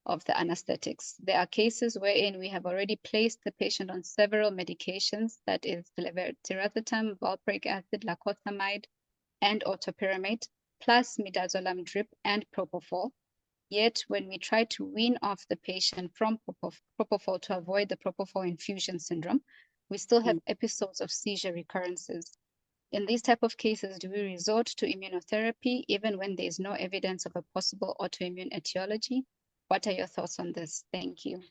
of the anesthetics. There are cases wherein we have already placed the patient on several medications, that is tirazetam, valproic acid, lacosamide, and topiramate, plus midazolam drip and propofol. Yet when we try to wean off the patient from propofol to avoid the propofol infusion syndrome, we still have episodes of seizure recurrences. In these type of cases, do we resort to immunotherapy even when there is no evidence of a possible autoimmune etiology? What are your thoughts on this? Thank you.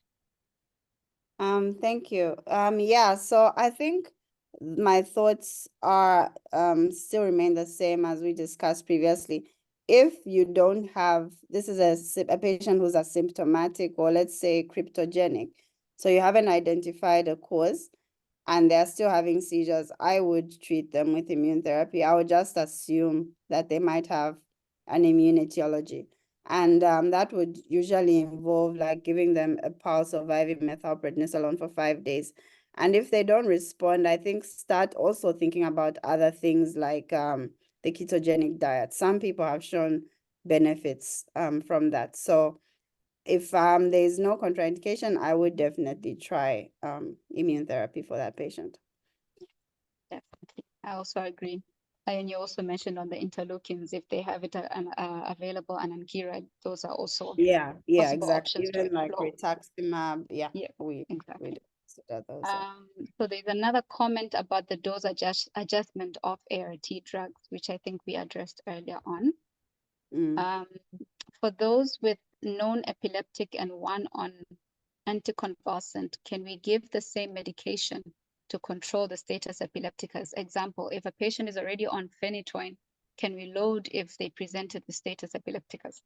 Thank you. Yeah, so I think my thoughts are still remain the same as we discussed previously. If you don't have, this is a patient who's asymptomatic, or let's say cryptogenic, so you haven't identified a cause and they're still having seizures, I would treat them with immune therapy. I would just assume that they might have an immune etiology. And that would usually involve like giving them a pulse of IV methylprednisolone for 5 days. And if they don't respond, I think start also thinking about other things like the ketogenic diet. Some people have shown benefits from that. So if there's no contraindication, I would definitely try immune therapy for that patient. Definitely. I also agree. And you also mentioned on the interleukins, if they have it available, and Ankira, those are also Exactly. Even like rituximab, we exactly. consider those. So there's another comment about the dose adjustment of ART drugs, which I think we addressed earlier on. For those with known epileptic and one on anticonvulsant, can we give the same medication to control the status epilepticus? Example, if a patient is already on phenytoin, can we load if they presented with status epilepticus?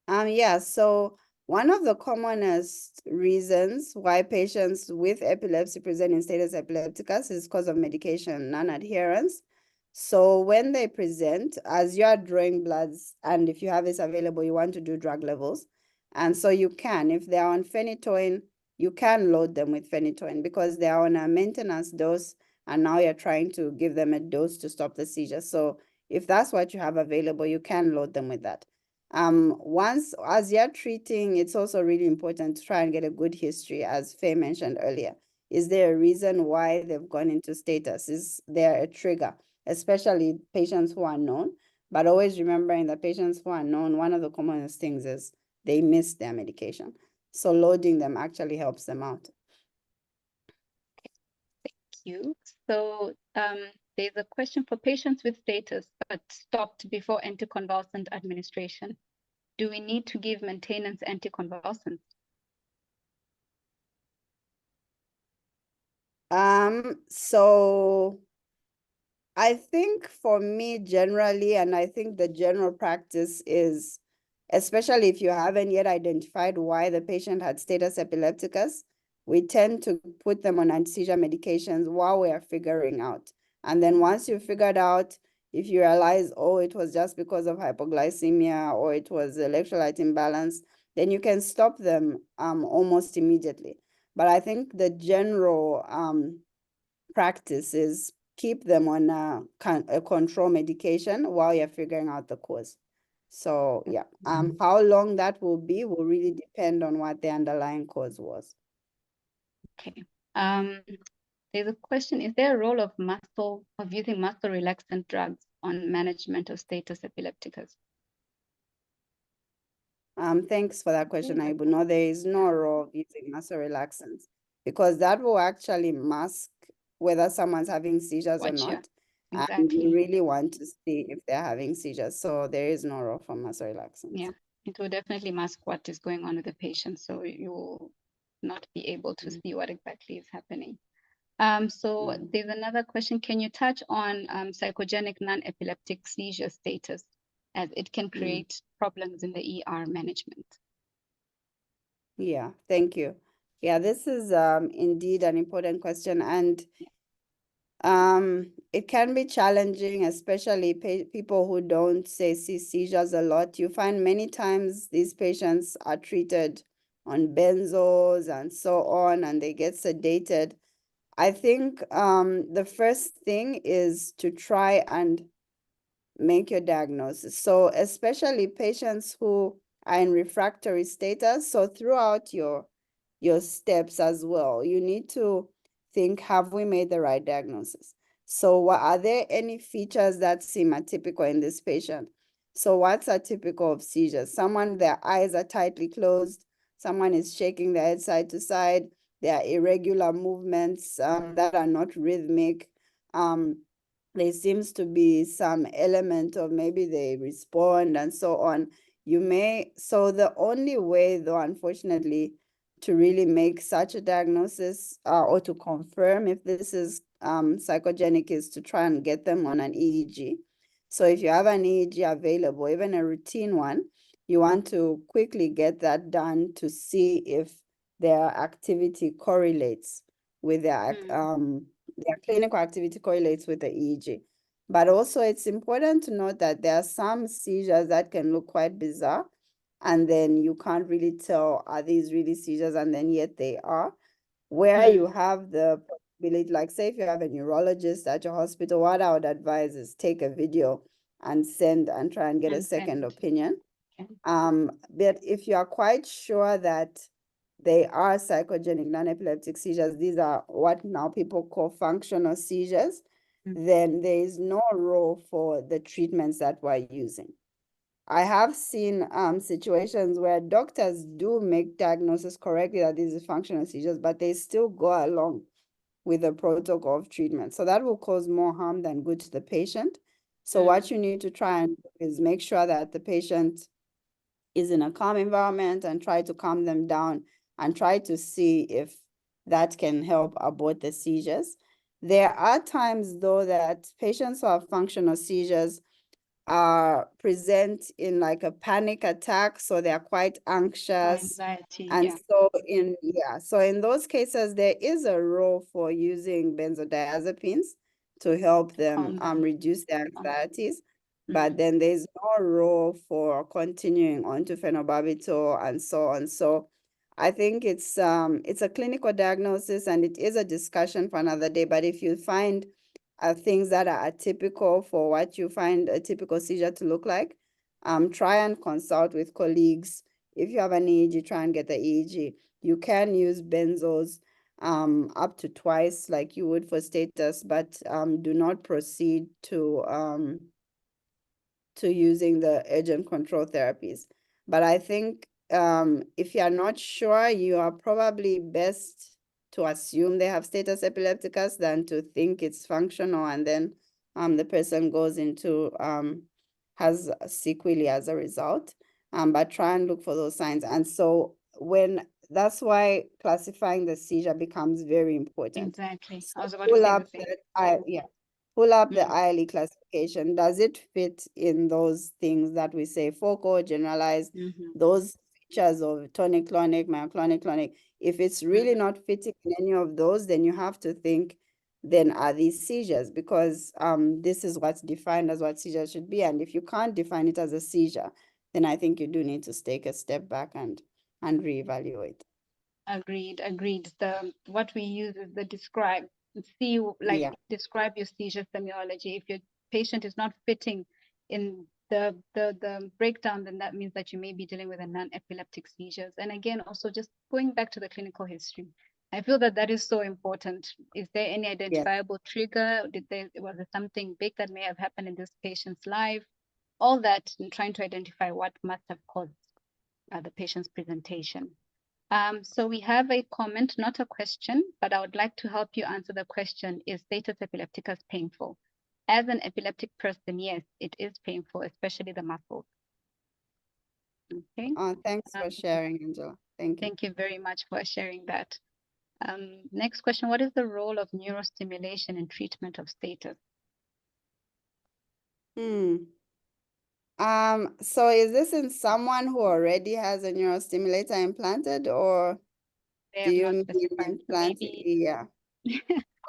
Yeah, so one of the commonest reasons why patients with epilepsy present in status epilepticus is because of medication non-adherence. So when they present, as you are drawing bloods, and if you have this available, you want to do drug levels. And so you can, if they are on phenytoin, you can load them with phenytoin because they are on a maintenance dose, and now you're trying to give them a dose to stop the seizure. So if that's what you have available, you can load them with that. Once, as you're treating, it's also really important to try and get a good history, as Faye mentioned earlier. Is there a reason why they've gone into status? Is there a trigger? Especially patients who are known, but always remembering that patients who are known, one of the commonest things is they miss their medication. So loading them actually helps them out. You. So there's a question for patients with status but stopped before anticonvulsant administration. Do we need to give maintenance anticonvulsants? So I think for me generally, and I think the general practice is, especially if you haven't yet identified why the patient had status epilepticus, we tend to put them on anti-seizure medications while we are figuring out. And then once you figured out, if you realize, oh, it was just because of hypoglycemia or it was electrolyte imbalance, then you can stop them almost immediately. But I think the general practice is keep them on a control medication while you're figuring out the cause. So yeah, how long that will be will really depend on what the underlying cause was. Okay. There's a question, is there a role of using muscle relaxant drugs on management of status epilepticus? Thanks for that question, Aibu. No, there is no role of using muscle relaxants because that will actually mask whether someone's having seizures or not. And we Exactly. really want to see if they're having seizures. So there is no role for muscle relaxants. Yeah, it will definitely mask what is going on with the patient. So you will not be able to see what exactly is happening. So there's another question. Can you touch on psychogenic non-epileptic seizure status, as it can create problems in the ER management? Yeah, thank you. Yeah, this is indeed an important question, and it can be challenging, especially people who don't say see seizures a lot. You find many times these patients are treated on benzos and so on, and they get sedated. I think the first thing is to try and make your diagnosis. So especially patients who are in refractory status, so throughout your steps as well, you need to think, have we made the right diagnosis? So are there any features that seem atypical in this patient? So what's atypical of seizures? Someone, their eyes are tightly closed, someone is shaking their head side to side, there are irregular movements that are not rhythmic. There seems to be some element of maybe they respond and so on. So the only way though, unfortunately, to really make such a diagnosis or to confirm if this is psychogenic is to try and get them on an EEG. So if you have an EEG available, even a routine one, you want to quickly get that done to see if their activity correlates with their clinical activity correlates with the EEG. But also it's important to note that there are some seizures that can look quite bizarre, and then you can't really tell, are these really seizures? And then yet they are. Where you have the possibility, like say if you have a neurologist at your hospital, what I would advise is take a video and send and try and get a second opinion. But if you are quite sure that they are psychogenic non-epileptic seizures, these are what now people call functional seizures, then there is no role for the treatments that we're using. I have seen situations where doctors do make diagnosis correctly that these are functional seizures, but they still go along with the protocol of treatment. So that will cause more harm than good to the patient. So what you need to try and do is make sure that the patient is in a calm environment and try to calm them down and try to see if that can help abort the seizures. There are times though that patients who have functional seizures present in like a panic attack, so they're quite anxious. Anxiety, And yeah. so in those cases, there is a role for using benzodiazepines to help them Calm down. reduce their anxieties. But Mhm. then there's no role for continuing on to phenobarbital and so on. So I think it's a clinical diagnosis and it is a discussion for another day. But if you find things that are atypical for what you find a typical seizure to look like, try and consult with colleagues. If you have an EEG, try and get the EEG. You can use benzos up to twice like you would for status, but do not proceed to using the urgent control therapies. But I think if you are not sure, you are probably best to assume they have status epilepticus than to think it's functional and then the person goes into has a sequelae as a result. But try and look for those signs. And so that's why classifying the seizure becomes very important. Exactly. So I was about to pull say the up same. pull up the Mhm. ILE classification. Does it fit in those things that we say focal, generalized, Mhm. those features of tonic-clonic, myoclonic-clonic? If it's really not fitting in any of those, then you have to think, then are these seizures? Because this is what's defined as what seizure should be. And if you can't define it as a seizure, then I think you do need to take a step back and reevaluate. Agreed, agreed. What we use is the describe. Yeah. Describe your seizure semiology. If your patient is not fitting in the breakdown, then that means that you may be dealing with a non-epileptic seizures. And again, also just going back to the clinical history, I feel that that is so important. Is there any identifiable trigger? Was there something big that may have happened in this patient's life? All that, and trying to identify what must have caused the patient's presentation. So we have a comment, not a question, but I would like to help you answer the question, is status epilepticus painful? As an epileptic person, yes, it is painful, especially the muscles. Okay. Thanks for sharing, Angela. Thank you. Thank you very much for sharing that. Next question, what is the role of neurostimulation in treatment of status? So is this in someone who already has a neurostimulator implanted, or They do have you not mean specified, so implanted? maybe Yeah,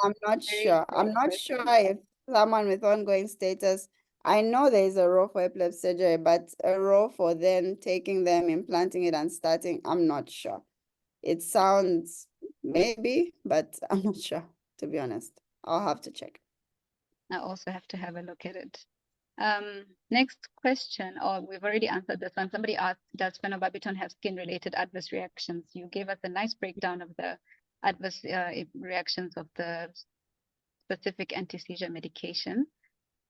I'm not very sure. I'm broad not sure question. if someone with ongoing status, I know there is a role for epilepsy surgery, but a role for then taking them, implanting it and starting, I'm not sure. It sounds maybe, but I'm not sure, to be honest. I'll have to check. I also have to have a look at it. Next question, or we've already answered this one. Somebody asked, does phenobarbital have skin-related adverse reactions? You gave us a nice breakdown of the adverse reactions of the specific anti-seizure medication.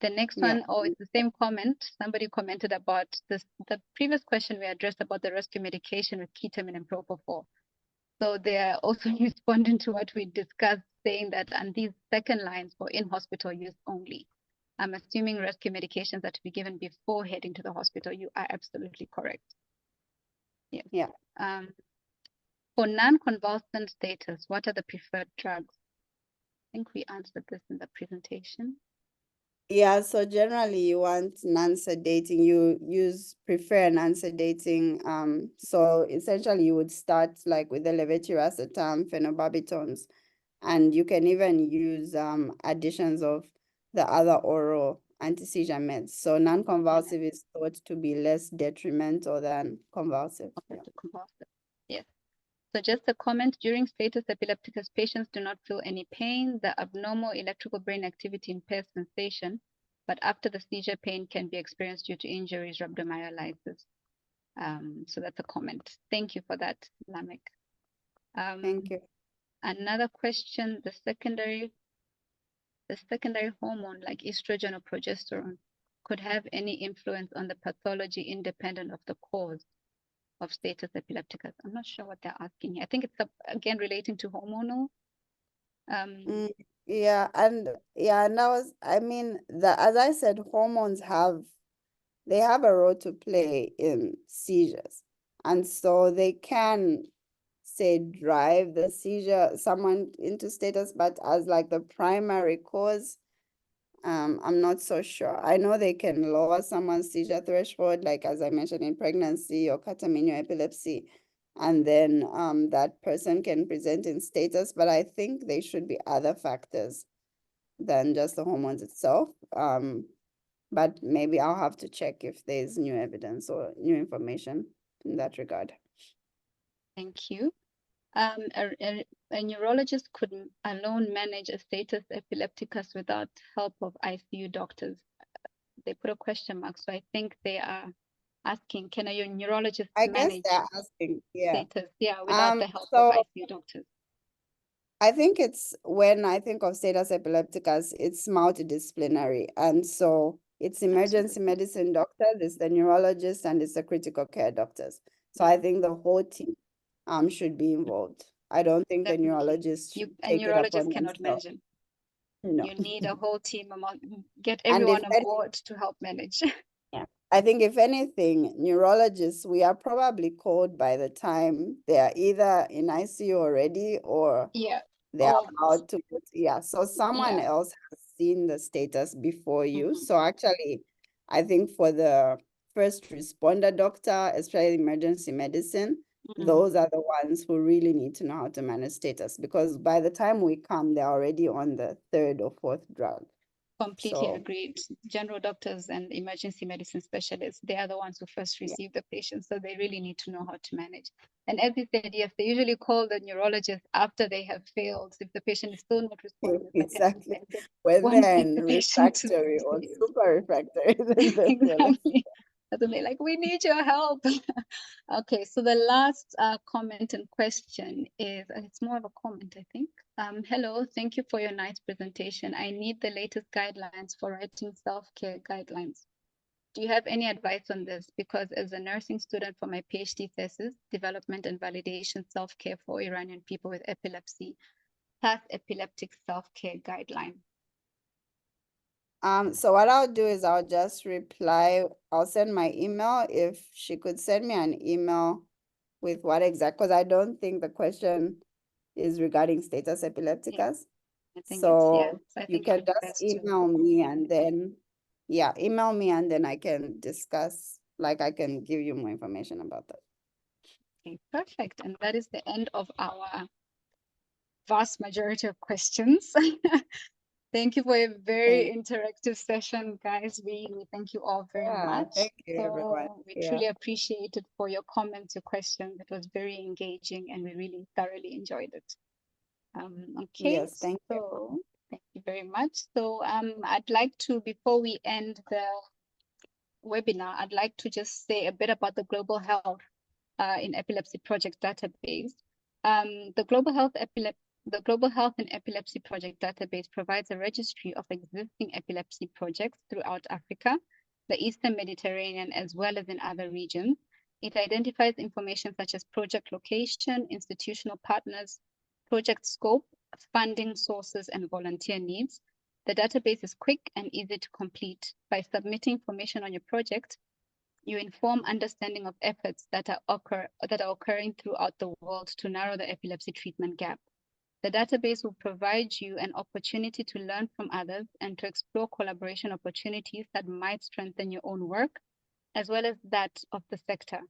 The next Yeah. one, it's the same comment. Somebody commented about this. The previous question we addressed about the rescue medication with ketamine and propofol. So they are also responding to what we discussed, saying that and these second lines for in-hospital use only. I'm assuming rescue medications are to be given before heading to the hospital. You are absolutely correct. Yes. Yeah. For non-convulsant status, what are the preferred drugs? I think we answered this in the presentation. Yeah, so generally you want non-sedating, you prefer non-sedating. So essentially you would start like with the levetiracetam, phenobarbitons, and you can even use additions of the other oral anti-seizure meds. So non-convulsive is thought to be less detrimental than convulsive. Yeah. Convulsive. Yes. So just a comment, during status epilepticus, patients do not feel any pain. The abnormal electrical brain activity impairs sensation, but after the seizure, pain can be experienced due to injuries, rhabdomyolysis. So that's a comment. Thank you for that, Lamek. Thank you. Another question, the secondary hormone like estrogen or progesterone could have any influence on the pathology independent of the cause of status epilepticus. I'm not sure what they're asking here. I think it's again relating to hormonal. Yeah, and I mean, as I said, hormones they have a role to play in seizures. And so they can, say, drive the seizure, someone into status, but as like the primary cause, I'm not so sure. I know they can lower someone's seizure threshold, like as I mentioned in pregnancy or catamenial epilepsy, and then that person can present in status, but I think there should be other factors than just the hormones itself. But maybe I'll have to check if there's new evidence or new information in that regard. Thank you. A neurologist could alone manage a status epilepticus without help of ICU doctors. They put a question mark, so I think they are asking, can a neurologist I guess manage they're asking, yeah. status, without the help So of ICU doctors? I think it's when I think of status epilepticus, it's multidisciplinary. And so it's emergency Absolutely. medicine doctor, it's the neurologist, and it's the critical care doctors. So I think the whole team should be involved. I don't think the Definitely. neurologist should A take it neurologist upon cannot themselves. manage it. No. You need a whole team, get And if everyone on board to help manage. Yeah. I think if anything, neurologists, we are probably called by the time they are either in ICU already or Yeah. they are Or about to, yeah. So someone yeah. else has seen the status before you. Mhm. So actually, I think for the first responder doctor, especially emergency medicine, Mhm. those are the ones who really need to know how to manage status, because by the time we come, they're already on the third or fourth drug. Completely So agreed. General doctors and emergency medicine specialists, they are the ones who first yeah, receive the patient, so they really need to know how to manage. And as you said, yes, they usually call the neurologist after they have failed. If the patient is still not responding the second exactly. time, they When won't they're take in the patient to refractory or ICU. super refractory, then they're like, Exactly. That's when they're like, we need your help. Okay, so the last comment and question is, it's more of a comment, I think. Hello, thank you for your nice presentation. I need the latest guidelines for writing self-care guidelines. Do you have any advice on this? Because as a nursing student for my PhD thesis, development and validation self-care for Iranian people with epilepsy, has epileptic self-care guideline. So what I'll do is I'll just reply, I'll send my email. If she could send me an email with what exact, because I don't think the question is regarding status epilepticus. I think it's, So so I you think it can would be just best to. email me and then, yeah, email me and then I can discuss, like I can give you more information about that. Okay, perfect. And that is the end of our vast majority of questions. Thank you for a very interactive session, guys. We thank you all very much. Thank you, everyone. So we truly appreciate it for your comments, your questions. It was very engaging and we really thoroughly enjoyed it. Okay, Yes, thank you. so thank you very much. So I'd like to, before we end the webinar, I'd like to just say a bit about the Global Health in Epilepsy Project database. The Global Health in Epilepsy Project database provides a registry of existing epilepsy projects throughout Africa, the Eastern Mediterranean, as well as in other regions. It identifies information such as project location, institutional partners, project scope, funding sources, and volunteer needs. The database is quick and easy to complete. By submitting information on your project, you inform understanding of efforts that are occurring throughout the world to narrow the epilepsy treatment gap. The database will provide you an opportunity to learn from others and to explore collaboration opportunities that might strengthen your own work, as well as that of the sector.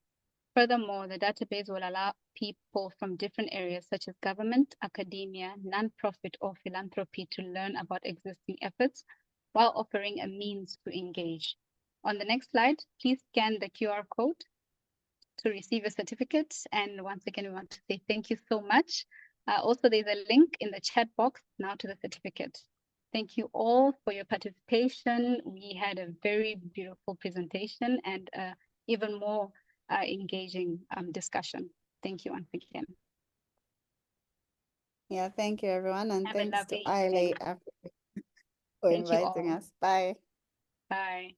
Furthermore, the database will allow people from different areas such as government, academia, nonprofit, or philanthropy to learn about existing efforts while offering a means to engage. On the next slide, please scan the QR code to receive a certificate. And once again, we want to say thank you so much. Also, there's a link in the chat box now to the certificate. Thank you all for your participation. We had a very beautiful presentation and even more engaging discussion. Thank you once again. Yeah, thank you, everyone. And Have a thanks to lovely ILAE evening. Africa for Thank you inviting all. us. Bye. Bye.